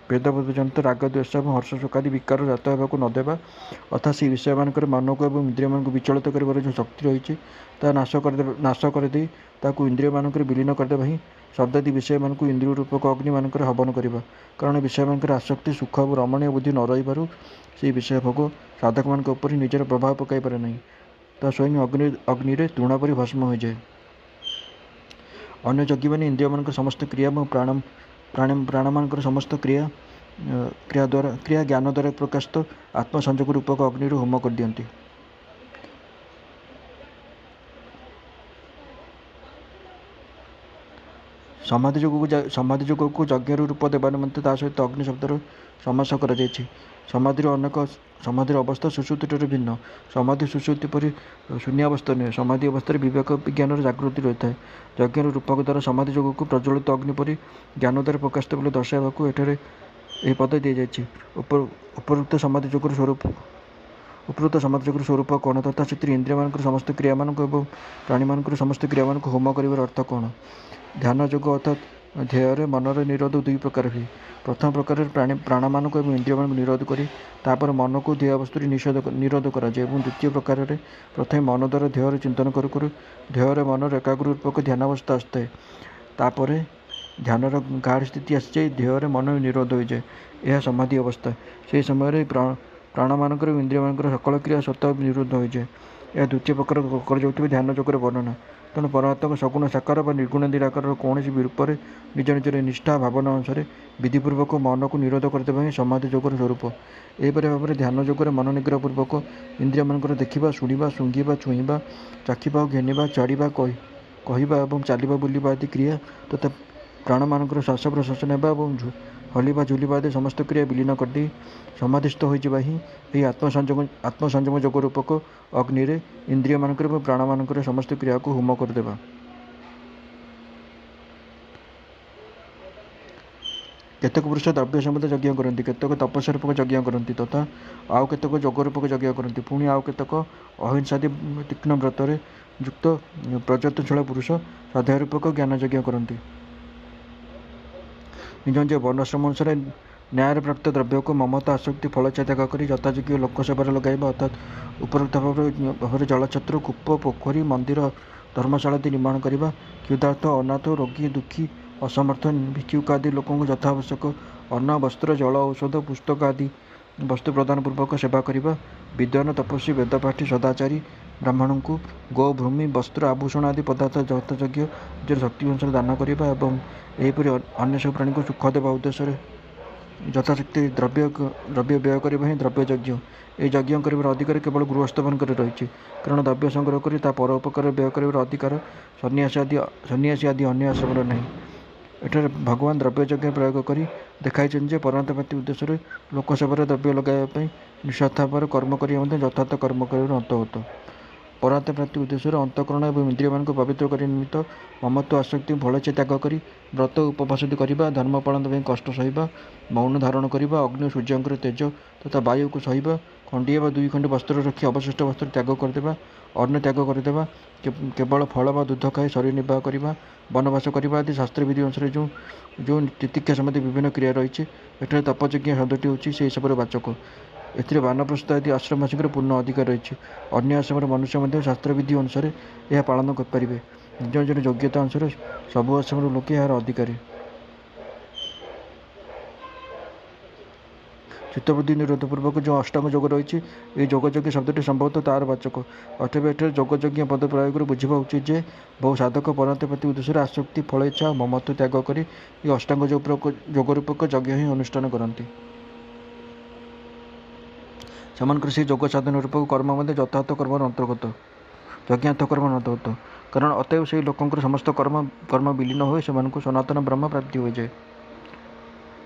[SPEAKER 1] ଭେଦଜନିତ ରାଗ, ଦ୍ୱେଷ ଏବଂ ହର୍ଷ ଶୋକାଦି ବିକାର ଜାତ ହେବାକୁ ନ ଦେବା, ଅର୍ଥାତ୍ ସେହି ବିଷୟମାନଙ୍କରେ ମନକୁ ଏବଂ ଇନ୍ଦ୍ରିୟମାନଙ୍କୁ ବିଚଳିତ କରିବାର ଯେଉଁ ଶକ୍ତି ରହିଛି ତାହା ନାଶ କରିଦେଇ ତାହାକୁ ଇନ୍ଦ୍ରିୟମାନଙ୍କରେ ବିଲୀନ କରିଦେବା ହିଁ ଶବ୍ଦାଦି ବିଷୟମାନଙ୍କୁ ଇନ୍ଦ୍ରିୟ ରୂପକ ଅଗ୍ନିମାନଙ୍କରେ ହବନ କରିବା। କାରଣ ବିଷୟମାନଙ୍କର ଆସକ୍ତି, ସୁଖ ଏବଂ ରମଣୀୟ ବୁଦ୍ଧି ନ ରହିବାରୁ ସେହି ବିଷୟ ଭୋଗ ସାଧକମାନଙ୍କ ଉପରେ ନିଜର ପ୍ରଭାବ ପକାଇ ପାରେ ନାହିଁ, ତାହା ସ୍ୱୟଂ ଅଗ୍ନିରେ ତୃଣ ପରି ଭସ୍ମ ହୋଇଯାଏ। ଅନ୍ୟ ଯୋଗୀମାନେ ଇନ୍ଦ୍ରିୟମାନଙ୍କର ସମସ୍ତ କ୍ରିୟା ଏବଂ ପ୍ରାଣମାନଙ୍କର ସମସ୍ତ କ୍ରିୟା ଜ୍ଞାନ ଦ୍ୱାରା ପ୍ରକାଶିତ ଆତ୍ମସଂଯୋଗ ରୂପକ ଅଗ୍ନିରୁ ହୋମ କରିଦିଅନ୍ତି। ସମାଧି ଯୋଗକୁ ଯଜ୍ଞର ରୂପ ଦେବା ନିମନ୍ତେ ତା ସହିତ ଅଗ୍ନି ଶବ୍ଦର ସମାସ କରାଯାଇଛି। ସମାଧିର ଅବସ୍ଥା ସୁଷୁପ୍ତିଠାରୁ ଭିନ୍ନ। ସମାଧି ସୁଷୁପ୍ତି ପରି ଶୂନ୍ୟାବସ୍ଥା ନୁହେଁ। ସମାଧି ଅବସ୍ଥାରେ ବିବେକ ବିଜ୍ଞାନର ଜାଗୃତି ରହିଥାଏ। ଯଜ୍ଞର ରୂପକ ଦ୍ୱାରା ସମାଧି ଯୋଗକୁ ପ୍ରଜ୍ୱଳିତ ଅଗ୍ନି ପରି ଜ୍ଞାନ ଦ୍ୱାରା ପ୍ରକାଶିତ ବୋଲି ଦର୍ଶାଇବାକୁ ଏଠାରେ ଏହି ପଦ ଦିଆଯାଇଛି। ଉପରୋକ୍ତ ସମାଧି ଯୋଗର ସ୍ୱରୂପ କ'ଣ ତଥା ସେଥିରେ ଇନ୍ଦ୍ରିୟମାନଙ୍କର ସମସ୍ତ କ୍ରିୟାମାନଙ୍କୁ ଏବଂ ପ୍ରାଣୀମାନଙ୍କର ସମସ୍ତ କ୍ରିୟାମାନଙ୍କୁ ହୋମ କରିବାର ଅର୍ଥ କ'ଣ? ଧ୍ୟାନ ଯୋଗ ଅର୍ଥାତ୍ ଧ୍ୟେୟରେ ମନର ନିରୋଧ ଦୁଇ ପ୍ରକାର ହୁଏ। ପ୍ରଥମ ପ୍ରକାରରେ ପ୍ରାଣମାନଙ୍କୁ ଏବଂ ଇନ୍ଦ୍ରିୟମାନଙ୍କୁ ନିରୋଧ କରି ତାପରେ ମନକୁ ଧ୍ୟେୟ ବସ୍ତୁରେ ନିରୋଧ କରାଯାଏ ଏବଂ ଦ୍ୱିତୀୟ ପ୍ରକାରରେ ପ୍ରଥମେ ମନ ଦ୍ୱାରା ଧ୍ୟେୟର ଚିନ୍ତନ କରୁ କରୁ ଧ୍ୟେୟରେ ମନର ଏକାଗ୍ର ରୂପକ ଧ୍ୟାନାବସ୍ଥା ଆସିଥାଏ। ତାପରେ ଧ୍ୟାନର ଗାଢ଼ ସ୍ଥିତି ଆସିଯାଇ ଧ୍ୟେୟରେ ମନ ନିରୋଧ ହୋଇଯାଏ। ଏହା ସମାଧି ଅବସ୍ଥା। ସେହି ସମୟରେ ପ୍ରାଣମାନଙ୍କର ଏବଂ ଇନ୍ଦ୍ରିୟମାନଙ୍କର ସକଳ କ୍ରିୟା ସ୍ୱତଃ ନିରୁଦ୍ଧ ହୋଇଯାଏ। ଏହା ଦ୍ୱିତୀୟ ପ୍ରକାର କରାଯାଉଥିବା ଧ୍ୟାନ ଯୋଗର ବର୍ଣ୍ଣନା। ତେଣୁ ପରମାତ୍ମାଙ୍କ ସଗୁଣ ସାକାର ବା ନିର୍ଗୁଣ ନିରାକାରର କୌଣସି ରୂପରେ ନିଜର ନିଷ୍ଠା ଭାବନା ଅନୁସାରେ ବିଧିପୂର୍ବକ ମନକୁ ନିରୋଧ କରିଦେବା ହିଁ ସମାଧି ଯୋଗର ସ୍ୱରୂପ। ଏହିପରି ଭାବରେ ଧ୍ୟାନ ଯୋଗରେ ମନ ନିଗ୍ରହ ପୂର୍ବକ ଇନ୍ଦ୍ରିୟମାନଙ୍କର ଦେଖିବା, ଶୁଣିବା, ଶୁଙ୍ଘିବା, ଛୁଇଁବା, ଚାଖିବା ଓ ଘେନିବା, ଚାଲିବା, କହିବା ଏବଂ ଚାଲିବା, ବୁଲିବା ଆଦି କ୍ରିୟା ତଥା ପ୍ରାଣମାନଙ୍କର ଶ୍ୱାସ ପ୍ରଶ୍ୱାସ ନେବା ଏବଂ ହଲିବା, ଝୁଲିବା ଆଦି ସମସ୍ତ କ୍ରିୟା ବିଲୀନ କରିଦେଇ ସମାଧିସ୍ଥ ହୋଇଯିବା ହିଁ ଏହି ଆତ୍ମସଂଯମ ଯୋଗ ରୂପକ ଅଗ୍ନିରେ ଇନ୍ଦ୍ରିୟମାନଙ୍କର ଏବଂ ପ୍ରାଣମାନଙ୍କର ସମସ୍ତ କ୍ରିୟାକୁ ହୋମ କରିଦେବା। କେତେକ ପୁରୁଷ ଦ୍ରବ୍ୟ ସମ୍ବନ୍ଧ ଯଜ୍ଞ କରନ୍ତି, କେତେକ ତପସ୍ୟା ରୂପକ ଯଜ୍ଞ କରନ୍ତି ତଥା ଆଉ କେତେକ ଯୋଗ ରୂପକ ଯଜ୍ଞ କରନ୍ତି। ପୁଣି ଆଉ କେତେକ ଅହିଂସାଦି ତୀକ୍ଷ୍ଣ ବ୍ରତରେ ଯୁକ୍ତ ପ୍ରଯତ୍ନଶୀଳ ପୁରୁଷ ସ୍ୱାଧ୍ୟାୟ ରୂପକ ଜ୍ଞାନ ଯଜ୍ଞ କରନ୍ତି। ନିଜ ନିଜ ବର୍ଣ୍ଣାଶ୍ରମ ଅନୁସାରେ ନ୍ୟାୟରେ ପ୍ରାପ୍ତ ଦ୍ରବ୍ୟକୁ ମମତା ଆସକ୍ତି ଫଳଇଚ୍ଛା ତ୍ୟାଗ କରି ଯଥାଯୋଗ୍ୟ ଲୋକ ସେବାରେ ଲଗାଇବା ଅର୍ଥାତ୍ ଉପରୋକ୍ତ ଭାବରେ ଜଳଛତ୍ର, କୂପ, ପୋଖରୀ, ମନ୍ଦିର, ଧର୍ମଶାଳା ଆଦି ନିର୍ମାଣ କରିବା, କ୍ଷୁଧାର୍ତ, ଅନାଥ, ରୋଗୀ, ଦୁଃଖୀ, ଅସମର୍ଥ, ଭିକ୍ଷୁକ ଆଦି ଲୋକଙ୍କୁ ଯଥା ଆବଶ୍ୟକ ଅନ୍ନ, ବସ୍ତ୍ର, ଜଳ, ଔଷଧ, ପୁସ୍ତକ ଆଦି ବସ୍ତୁ ପ୍ରଦାନ ପୂର୍ବକ ସେବା କରିବା, ବିଦ୍ୱାନ, ତପସ୍ୱୀ, ବେଦପାଠୀ, ସଦାଚାରୀ ବ୍ରାହ୍ମଣଙ୍କୁ ଗୋ, ଭୂମି, ବସ୍ତ୍ର, ଆଭୂଷଣ ଆଦି ପଦାର୍ଥ ଯଥାଯୋଗ୍ୟ ନିଜର ଶକ୍ତି ଅନୁସାରେ ଦାନ କରିବା ଏବଂ ଏହିପରି ଅନ୍ୟ ସବୁ ପ୍ରାଣୀଙ୍କୁ ସୁଖ ଦେବା ଉଦ୍ଦେଶ୍ୟରେ ଯଥାଶକ୍ତି ଦ୍ରବ୍ୟ ବ୍ୟୟ କରିବା ହିଁ ଦ୍ରବ୍ୟଯଜ୍ଞ। ଏହି ଯଜ୍ଞ କରିବାର ଅଧିକାର କେବଳ ଗୃହସ୍ଥମାନଙ୍କର ରହିଛି, କାରଣ ଦ୍ରବ୍ୟ ସଂଗ୍ରହ କରି ତା ପର ଉପକାରରେ ବ୍ୟୟ କରିବାର ଅଧିକାର ସନ୍ନ୍ୟାସୀ ଆଦି ଅନ୍ୟ ଆଶ୍ରମର ନାହିଁ। ଏଠାରେ ଭଗବାନ ଦ୍ରବ୍ୟଯଜ୍ଞ ପ୍ରୟୋଗ କରି ଦେଖାଇଛନ୍ତି ଯେ ପରମାତ୍ମା ପ୍ରାପ୍ତି ଉଦ୍ଦେଶ୍ୟରେ ଲୋକସେବାରେ ଦ୍ରବ୍ୟ ଲଗାଇବା ପାଇଁ ନିଃସ୍ୱାର୍ଥ ଭାବରେ କର୍ମ କରିବା ମଧ୍ୟ ଯଥାର୍ଥ କର୍ମ କରିବାର ଅନ୍ତର୍ଗତ। ପରମାତ୍ମା ପ୍ରାପ୍ତି ଉଦ୍ଦେଶ୍ୟରେ ଅନ୍ତଃକରଣ ଏବଂ ଇନ୍ଦ୍ରିୟମାନଙ୍କୁ ପବିତ୍ର କରିବା ନିମିତ୍ତ ମମତ୍ୱ ଆସକ୍ତି ଫଳଇଚ୍ଛା ତ୍ୟାଗ କରି ବ୍ରତ ଉପବାସାଦି କରିବା, ଧର୍ମ ପାଳନ ପାଇଁ କଷ୍ଟ ସହିବା, ମୌନ ଧାରଣ କରିବା, ଅଗ୍ନି ଓ ସୂର୍ଯ୍ୟଙ୍କର ତେଜ ତଥା ବାୟୁକୁ ସହିବା, ଖଣ୍ଡିଏ ବା ଦୁଇ ଖଣ୍ଡି ବସ୍ତ୍ର ରଖି ଅବଶିଷ୍ଟ ବସ୍ତ୍ର ତ୍ୟାଗ କରିଦେବା, ଅନ୍ନ ତ୍ୟାଗ କରିଦେବା, କେବଳ ଫଳ ବା ଦୁଧ ଖାଇ ଶରୀର ନିର୍ବାହ କରିବା, ବନବାସ କରିବା ଆଦି ଶାସ୍ତ୍ରବିଧି ଅନୁସାରେ ଯେଉଁ ତିତିକ୍ଷା ସମ୍ବନ୍ଧୀ ବିଭିନ୍ନ କ୍ରିୟା ରହିଛି, ଏଠାରେ ତପଯଜ୍ଞ ଶବ୍ଦଟି ହେଉଛି ସେହିସବୁର ବାଚକ। ଏଥିରେ ବାନପ୍ରସ୍ଥ ଆଦି ଆଶ୍ରମବାସୀଙ୍କର ପୂର୍ଣ୍ଣ ଅଧିକାର ରହିଛି। ଅନ୍ୟ ଆଶ୍ରମର ମନୁଷ୍ୟ ମଧ୍ୟ ଶାସ୍ତ୍ରବିଧି ଅନୁସାରେ ଏହା ପାଳନ କରିପାରିବେ। ନିଜ ନିଜର ଯୋଗ୍ୟତା ଅନୁସାରେ ସବୁ ଆଶ୍ରମର ଲୋକେ ଏହାର ଅଧିକାରୀ। ଚିତ୍ତବୃତ୍ତି ନିରୋଧ ପୂର୍ବକ ଯେଉଁ ଅଷ୍ଟାଙ୍ଗ ଯୋଗ ରହିଛି, ଏହି ଯୋଗଯଜ୍ଞ ଶବ୍ଦଟି ସମ୍ଭବତଃ ତାହାର ବାଚକ। ଅତଏବ ଏଠାରେ ଯୋଗଯଜ୍ଞ ପଦ ପ୍ରୟୋଗରୁ ବୁଝିବା ଉଚିତ ଯେ ବହୁ ସାଧକ ପରମାତ୍ମା ପ୍ରାପ୍ତି ଉଦ୍ଦେଶ୍ୟରେ ଆସକ୍ତି, ଫଳଇଚ୍ଛା ଓ ମମତ୍ୱ ତ୍ୟାଗ କରି ଏହି ଅଷ୍ଟାଙ୍ଗ ଯୋଗ ରୂପକ ଯଜ୍ଞ ହିଁ ଅନୁଷ୍ଠାନ କରନ୍ତି। ସେମାନଙ୍କର ସେହି ଯୋଗ ସାଧନ ରୂପକ କର୍ମ ମଧ୍ୟ ଯଥାର୍ଥ କର୍ମର ଅନ୍ତର୍ଗତ, ଯଜ୍ଞାର୍ଥ କର୍ମର ଅନ୍ତର୍ଗତ। କାରଣ ଅତଏବ ସେହି ଲୋକଙ୍କର ସମସ୍ତ କର୍ମ ବିଲୀନ ହୋଇ ସେମାନଙ୍କୁ ସନାତନ ବ୍ରହ୍ମ ପ୍ରାପ୍ତି ହୋଇଯାଏ।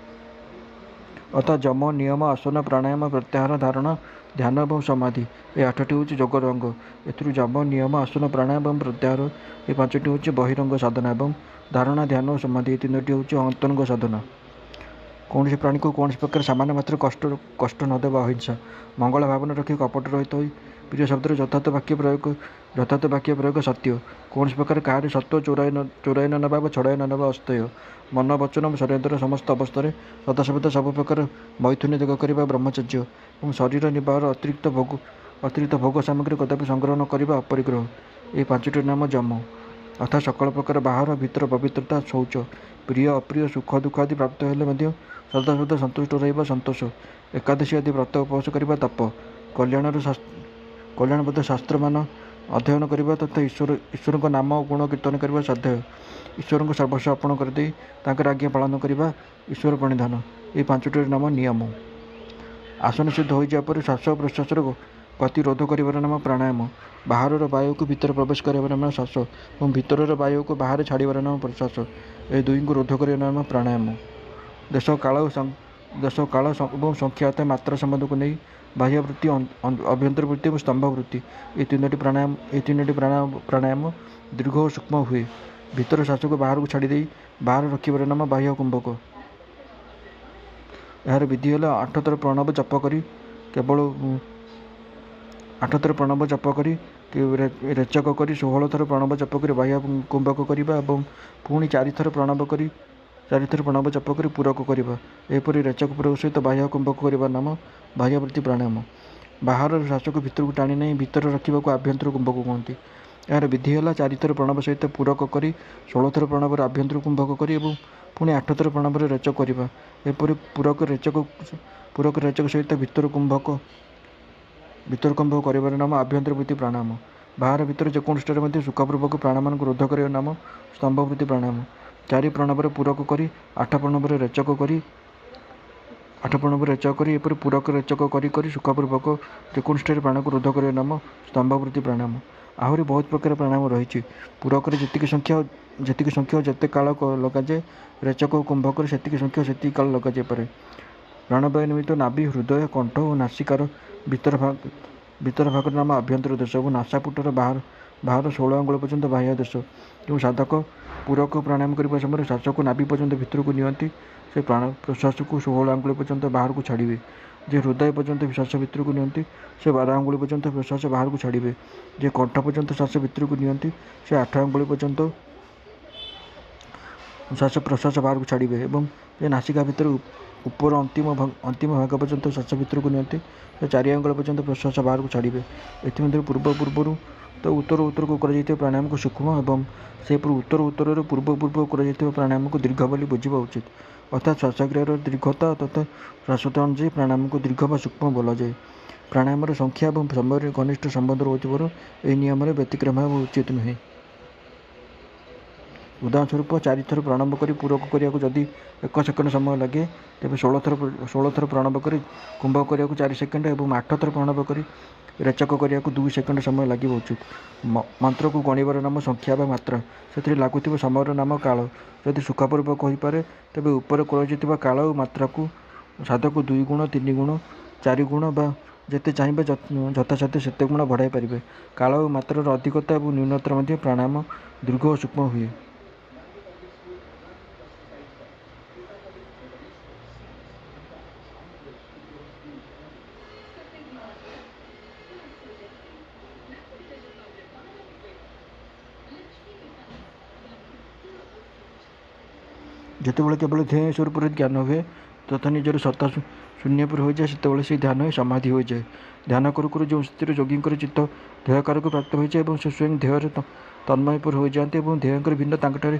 [SPEAKER 1] ଅର୍ଥାତ୍ ଯମ, ନିୟମ, ଆସନ, ପ୍ରାଣାୟାମ, ପ୍ରତ୍ୟାହାର, ଧାରଣା, ଧ୍ୟାନ ଏବଂ ସମାଧି ଏହି 8ଟି ହେଉଛି ଯୋଗର ଅଙ୍ଗ। ଏଥିରୁ ଯମ, ନିୟମ, ଆସନ, ପ୍ରାଣାୟାମ ଏବଂ ପ୍ରତ୍ୟାହାର ଏହି 5ଟି ହେଉଛି ବହିରଙ୍ଗ ସାଧନା ଏବଂ ଧାରଣା, ଧ୍ୟାନ ଓ ସମାଧି ଏହି 3ଟି ହେଉଛି ଅନ୍ତରଙ୍ଗ ସାଧନା। କୌଣସି ପ୍ରାଣୀକୁ କୌଣସି ପ୍ରକାର ସାମାନ୍ୟ ମାତ୍ର କଷ୍ଟ ନ ଦେବା ଅହିଂସା। ମଙ୍ଗଳ ଭାବନା ରଖି କପଟ ରହିତ ହୋଇ ପ୍ରିୟ ଶବ୍ଦରେ ଯଥାର୍ଥ ବାକ୍ୟ ପ୍ରୟୋଗ ସତ୍ୟ। କୌଣସି ପ୍ରକାର କାହାରି ସତ୍ତ୍ୱ ଚୋରାଇ ନ ନେବା ବା ଛଡ଼ାଇ ନ ନେବା ଅସ୍ତେୟ। ମନ, ବଚନ ଏବଂ ଶରୀରର ସମସ୍ତ ଅବସ୍ଥାରେ ସଦାସର୍ବଦା ସବୁ ପ୍ରକାର ମୈଥୁନ୍ୟ ତ୍ୟାଗ କରିବା ବ୍ରହ୍ମଚର୍ଯ୍ୟ ଏବଂ ଶରୀର ନିର୍ବାହର ଅତିରିକ୍ତ ଭୋଗ ସାମଗ୍ରୀ କଦାପି ସଂଗ୍ରହ ନ କରିବା ଅପରିଗ୍ରହ। ଏହି 5ଟିର ନାମ ଯମ। ଅର୍ଥାତ୍ ସକଳ ପ୍ରକାର ବାହାର ଭିତର ପବିତ୍ରତା, ଶୌଚ, ପ୍ରିୟ ଅପ୍ରିୟ, ସୁଖ ଦୁଃଖ ଆଦି ପ୍ରାପ୍ତ ହେଲେ ମଧ୍ୟ ସଦାସର୍ବଦା ସନ୍ତୁଷ୍ଟ ରହିବା ସନ୍ତୋଷ, ଏକାଦଶୀ ଆଦି ବ୍ରତ ଉପବାସ କରିବା ତପ, କଲ୍ୟାଣବଦ୍ଧ ଶାସ୍ତ୍ରମାନ ଅଧ୍ୟୟନ କରିବା ତଥା ଈଶ୍ୱରଙ୍କ ନାମ ଓ ଗୁଣ କୀର୍ତ୍ତନ କରିବା ସ୍ୱାଧ୍ୟାୟ, ଈଶ୍ୱରଙ୍କୁ ସର୍ବସ୍ୱ ଅର୍ପଣ କରିଦେଇ ତାଙ୍କର ଆଜ୍ଞା ପାଳନ କରିବା ଈଶ୍ୱର ପ୍ରଣିଧାନ। ଏହି 5ଟିର ନାମ ନିୟମ। ଆସନ ସିଦ୍ଧ ହୋଇଯିବା ପରେ ଶ୍ୱାସ ଓ ପ୍ରଶ୍ୱାସର ଗତି ରୋଧ କରିବାର ନାମ ପ୍ରାଣାୟାମ। ବାହାରର ବାୟୁକୁ ଭିତରେ ପ୍ରବେଶ କରାଇବାର ନାମ ଶ୍ୱାସ ଏବଂ ଭିତରର ବାୟୁକୁ ବାହାରେ ଛାଡ଼ିବାର ନାମ ପ୍ରଶ୍ୱାସ। ଏହି ଦୁଇଙ୍କୁ ରୋଧ କରିବାର ନାମ ପ୍ରାଣାୟାମ। ଦେଶ, କାଳ ଏବଂ ସଂଖ୍ୟା ଅର୍ଥାତ୍ ମାତ୍ରା ସମ୍ବନ୍ଧକୁ ନେଇ ବାହ୍ୟ ବୃତ୍ତି, ଅଭ୍ୟନ୍ତର ବୃତ୍ତି ଏବଂ ସ୍ତମ୍ଭ ବୃତ୍ତି ଏହି ତିନୋଟି ପ୍ରାଣାୟାମ ଦୀର୍ଘ ଓ ସୂକ୍ଷ୍ମ ହୁଏ। ଭିତର ଶ୍ୱାସକୁ ବାହାରକୁ ଛାଡ଼ି ଦେଇ ବାହାରେ ରଖିବାର ନାମ ବାହ୍ୟ କୁମ୍ଭକ। ଏହାର ବିଧି ହେଲା 8 ଥର ପ୍ରଣବ ଜପ କରି ରେଚକ କରି 16 ଥର ପ୍ରଣବ ଜପ କରି ବାହ୍ୟ କୁମ୍ଭକ କରିବା ଏବଂ ପୁଣି 4 ଥର ପ୍ରଣବ ଜପ କରି ପୂରକ କରିବା। ଏହିପରି ରେଚକ ପୂରକ ସହିତ ବାହ୍ୟ କୁମ୍ଭକ କରିବାର ନାମ ବାହ୍ୟବୃତ୍ତି ପ୍ରାଣାୟାମ। ବାହାରର ଶ୍ୱାସକୁ ଭିତରକୁ ଟାଣି ନେଇ ଭିତରେ ରଖିବାକୁ ଆଭ୍ୟନ୍ତର କୁମ୍ଭକ କୁହନ୍ତି। ଏହାର ବିଧି ହେଲା 4 ଥର ପ୍ରଣବ ସହିତ ପୂରକ କରି 16 ଥର ପ୍ରଣବରେ ଆଭ୍ୟନ୍ତର କୁମ୍ଭକ କରି ଏବଂ ପୁଣି 8 ଥର ପ୍ରଣବରେ ରେଚକ କରିବା। ଏପରି ପୂରକ ରେଚକ ସହିତ ଭିତର କୁମ୍ଭକ କରିବାର ନାମ ଆଭ୍ୟନ୍ତର ବୃତ୍ତି ପ୍ରାଣାୟାମ। ବାହାର ଭିତରେ ଯେକୌଣସିଠାରେ ମଧ୍ୟ ସୁଖପୂର୍ବକ ପ୍ରାଣମାନଙ୍କୁ ରୋଧ କରିବାର ନାମ ସ୍ତମ୍ଭ ବୃତ୍ତି ପ୍ରାଣାୟାମ। 4 ପ୍ରଣବରେ ପୂରକ କରି 8 ପ୍ରଣବରେ ରେଚକ କରି ଏପରି ପୂରକ ରେଚକ କରି ସୁଖପୂର୍ବକ ଯେକୌଣସିଠାରେ ପ୍ରାଣକୁ ରୋଧ କରିବାର ନାମ ସ୍ତମ୍ଭ ବୃତ୍ତି ପ୍ରାଣାୟାମ। ଆହୁରି ବହୁତ ପ୍ରକାର ପ୍ରାଣାୟାମ ରହିଛି। ପୂରକରେ ଯେତିକି ସଂଖ୍ୟା ଓ ଯେତେ କାଳ ଲଗାଯାଏ, ରେଚକ ଓ କୁମ୍ଭକରେ ସେତିକି ସଂଖ୍ୟା ଓ ସେତିକି କାଳ ଲଗାଯାଇପାରେ। ପ୍ରାଣବାୟୁ ନିମିତ୍ତ ନାଭି, ହୃଦୟ, କଣ୍ଠ ଓ ନାସିକାର ଭିତର ଭାଗର ନାମ ଆଭ୍ୟନ୍ତର ଦେଶ ଏବଂ ନାସାପୁଟର ବାହାର 16 ଆଙ୍ଗୁଳି ପର୍ଯ୍ୟନ୍ତ ବାହ୍ୟ ଦେଶ। ଯେଉଁ ସାଧକ ପୂରକ ପ୍ରାଣାୟାମ କରିବା ସମୟରେ ଶ୍ୱାସକୁ ନାଭି ପର୍ଯ୍ୟନ୍ତ ଭିତରକୁ ନିଅନ୍ତି, ସେ ପ୍ରଶ୍ୱାସକୁ 16 ଆଙ୍ଗୁଳି ପର୍ଯ୍ୟନ୍ତ ବାହାରକୁ ଛାଡ଼ିବେ। ଯେ ହୃଦୟ ପର୍ଯ୍ୟନ୍ତ ଶ୍ୱାସ ଭିତରକୁ ନିଅନ୍ତି, ସେ 12 ଆଙ୍ଗୁଳି ପର୍ଯ୍ୟନ୍ତ ପ୍ରଶ୍ୱାସ ବାହାରକୁ ଛାଡ଼ିବେ। ଯେ କଣ୍ଠ ପର୍ଯ୍ୟନ୍ତ ଶ୍ୱାସ ଭିତରକୁ ନିଅନ୍ତି, ସେ 8 ଆଙ୍ଗୁଳି ପର୍ଯ୍ୟନ୍ତ ଶ୍ୱାସ ପ୍ରଶ୍ୱାସ ବାହାରକୁ ଛାଡ଼ିବେ। ଏବଂ ଯେ ନାସିକା ଭିତରେ ଉପର ଅନ୍ତିମ ଭାଗ ପର୍ଯ୍ୟନ୍ତ ଶ୍ୱାସ ଭିତରକୁ ନିଅନ୍ତି, ସେ 4 ଆଙ୍ଗୁଳି ପର୍ଯ୍ୟନ୍ତ ପ୍ରଶ୍ୱାସ ବାହାରକୁ ଛାଡ଼ିବେ। ଏଥିମଧ୍ୟରୁ ପୂର୍ବରୁ ତ ଉତ୍ତରକୁ କରାଯାଇଥିବା ପ୍ରାଣାୟାମକୁ ସୂକ୍ଷ୍ମ ଏବଂ ସେହିପରି ଉତ୍ତରରୁ ପୂର୍ବକୁ କରାଯାଇଥିବା ପ୍ରାଣାୟାମକୁ ଦୀର୍ଘ ବୋଲି ବୁଝିବା ଉଚିତ। ଅର୍ଥାତ୍ ଶ୍ୱାସକ୍ରିୟାର ଦୀର୍ଘତା ତଥା ଶ୍ୱାସତା ଅନୁଯାୟୀ ପ୍ରାଣାୟାମକୁ ଦୀର୍ଘ ବା ସୂକ୍ଷ୍ମ ବୋଲାଯାଏ। ପ୍ରାଣାୟାମର ସଂଖ୍ୟା ଏବଂ ସମୟରେ ଘନିଷ୍ଠ ସମ୍ବନ୍ଧ ରହୁଥିବାରୁ ଏହି ନିୟମରେ ବ୍ୟତିକ୍ରମ ହେବା ଉଚିତ ନୁହେଁ। ଉଦାହରଣ ସ୍ୱରୂପ 4 ଥର ପ୍ରାଣବ କରି ପୂରକ କରିବାକୁ ଯଦି 1 ସେକେଣ୍ଡ ସମୟ ଲାଗେ, ତେବେ 16 ଥର ପ୍ରାଣବ କରି କୁମ୍ଭ କରିବାକୁ 4 ସେକେଣ୍ଡ ଏବଂ 8 ଥର ପ୍ରାଣବ କରି ରେଚକ କରିବାକୁ 2 ସେକେଣ୍ଡ ସମୟ ଲାଗିବା ଉଚିତ। ମନ୍ତ୍ରକୁ ଗଣିବାର ନାମ ସଂଖ୍ୟା ବା ମାତ୍ରା, ସେଥିରେ ଲାଗୁଥିବା ସମୟର ନାମ କାଳ। ଯଦି ସୁଖପୂର୍ବକ ହୋଇପାରେ, ତେବେ ଉପରେ କରାଯାଇଥିବା କାଳ ଓ ମାତ୍ରାକୁ ସାଧକ 2 ଗୁଣ, 3 ଗୁଣ, 4 ଗୁଣ ବା ଯେତେ ଚାହିଁବେ ଯଥାସାଧ୍ୟ ସେତେ ଗୁଣ ବଢ଼ାଇ ପାରିବେ। କାଳ ଓ ମାତ୍ରାର ଅଧିକତା ଏବଂ ନ୍ୟୁନତାରେ ମଧ୍ୟ ପ୍ରାଣାୟାମ ଦୀର୍ଘ ଓ ସୂକ୍ଷ୍ମ ହୁଏ। ଯେତେବେଳେ କେବଳ ଧ୍ୟେୟ ସ୍ୱରୂପରେ ଜ୍ଞାନ ହୁଏ ତଥା ନିଜର ସତ୍ତା ଶୂନ୍ୟ ପରେ ହୋଇଯାଏ, ସେତେବେଳେ ସେହି ଧ୍ୟାନ ହିଁ ସମାଧି ହୋଇଯାଏ। ଧ୍ୟାନ କରୁ କରୁ ଯେଉଁ ସ୍ଥିତିରେ ଯୋଗୀଙ୍କର ଚିତ୍ତ ଧ୍ୟେୟକାରକୁ ପ୍ରାପ୍ତ ହୋଇଯାଏ ଏବଂ ସେ ସ୍ୱୟଂ ଧ୍ୟେୟରେ ତନ୍ମୟ ପରି ହୋଇଯାଆନ୍ତି ଏବଂ ଧ୍ୟେୟଙ୍କର ଭିନ୍ନ ତାଙ୍କଠାରେ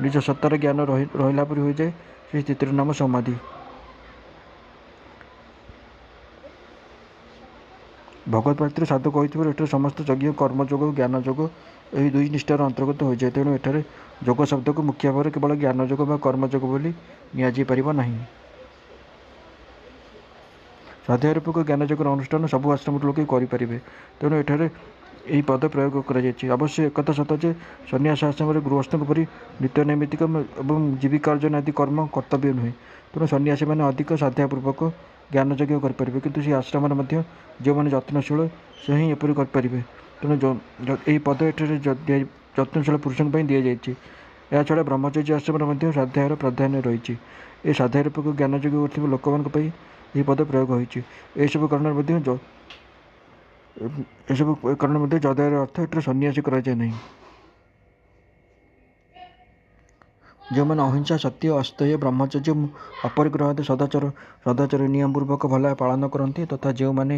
[SPEAKER 1] ନିଜ ସତ୍ତାର ଜ୍ଞାନ ରହିଲା ପରି ହୋଇଯାଏ, ସେହି ସ୍ଥିତିର ନାମ ସମାଧି। ଭଗବତ ପ୍ରାପ୍ତିରେ ସାଧକ ହୋଇଥିବାରୁ ଏଠାରେ ସମସ୍ତ ଯଜ୍ଞ କର୍ମଯୋଗ ଓ ଜ୍ଞାନ ଯୋଗ ଏହି 2 ନିଷ୍ଠାର ଅନ୍ତର୍ଗତ ହୋଇଯାଏ। ତେଣୁ ଏଠାରେ ଯୋଗ ଶବ୍ଦକୁ ମୁଖ୍ୟ ଭାବରେ କେବଳ ଜ୍ଞାନ ଯୋଗ ବା କର୍ମଯୋଗ ବୋଲି ନିଆଯାଇପାରିବ ନାହିଁ। ସ୍ୱାଧ୍ୟାୟରୂପକ ଜ୍ଞାନଯୋଗର ଅନୁଷ୍ଠାନ ସବୁ ଆଶ୍ରମର ଲୋକେ କରିପାରିବେ, ତେଣୁ ଏଠାରେ ଏହି ପଦ ପ୍ରୟୋଗ କରାଯାଇଛି। ଅବଶ୍ୟ ଏକଥା ସତ ଯେ ସନ୍ନ୍ୟାସ ଆଶ୍ରମରେ ଗୃହସ୍ଥଙ୍କ ପରି ନିତ୍ୟନୈମିତ୍ତିକ ଏବଂ ଜୀବିକାର୍ଜନ ଆଦି କର୍ମ କର୍ତ୍ତବ୍ୟ ନୁହେଁ। ତେଣୁ ସନ୍ନ୍ୟାସୀମାନେ ଅଧିକ ସାଧ୍ୟାପୂର୍ବକ ଜ୍ଞାନଯଜ୍ଞ କରିପାରିବେ, କିନ୍ତୁ ସେହି ଆଶ୍ରମରେ ମଧ୍ୟ ଯେଉଁମାନେ ଯତ୍ନଶୀଳ ସେ ହିଁ ଏପରି କରିପାରିବେ। ତେଣୁ ଏହି ପଦ ଏଠାରେ ଯତ୍ନଶୀଳ ପୁରୁଷଙ୍କ ପାଇଁ ଦିଆଯାଇଛି। ଏହାଛଡ଼ା ବ୍ରହ୍ମଚର୍ଯ୍ୟ ଆଶ୍ରମରେ ମଧ୍ୟ ସ୍ୱାଧ୍ୟାୟର ପ୍ରାଧାନ୍ୟ ରହିଛି। ଏହି ସ୍ୱାଧ୍ୟାୟରୂପକ ଜ୍ଞାନଯୋଗ କରୁଥିବା ଲୋକମାନଙ୍କ ପାଇଁ ଏହି ପଦ ପ୍ରୟୋଗ ହୋଇଛି। ଏସବୁ କାରଣରେ ମଧ୍ୟ ଯଦାୟର ଅର୍ଥ ଏଠାରେ ସନ୍ନ୍ୟାସୀ କରାଯାଏ ନାହିଁ। ଯେଉଁମାନେ ଅହିଂସା, ସତ୍ୟ, ଅସ୍ତେୟ, ବ୍ରହ୍ମଚର୍ଯ୍ୟ, ଅପରିଗ୍ରହ ଆଦି ସଦାଚାର ନିୟମପୂର୍ବକ ଭଲ ପାଳନ କରନ୍ତି ତଥା ଯେଉଁମାନେ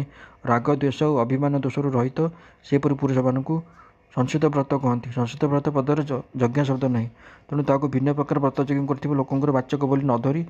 [SPEAKER 1] ରାଗ, ଦ୍ୱେଷ ଓ ଅଭିମାନ ଦୋଷରୁ ରହିତ, ସେପରି ପୁରୁଷମାନଙ୍କୁ ସଂସିତ ବ୍ରତ କହନ୍ତି। ସଂସିତ ବ୍ରତ ପଦରେ ଯଜ୍ଞ ଶବ୍ଦ ନାହିଁ, ତେଣୁ ତାହାକୁ ଭିନ୍ନ ପ୍ରକାର ବ୍ରତ ଯଜ୍ଞ କରୁଥିବା ଲୋକଙ୍କର ବାଚକ ବୋଲି ନ ଧରି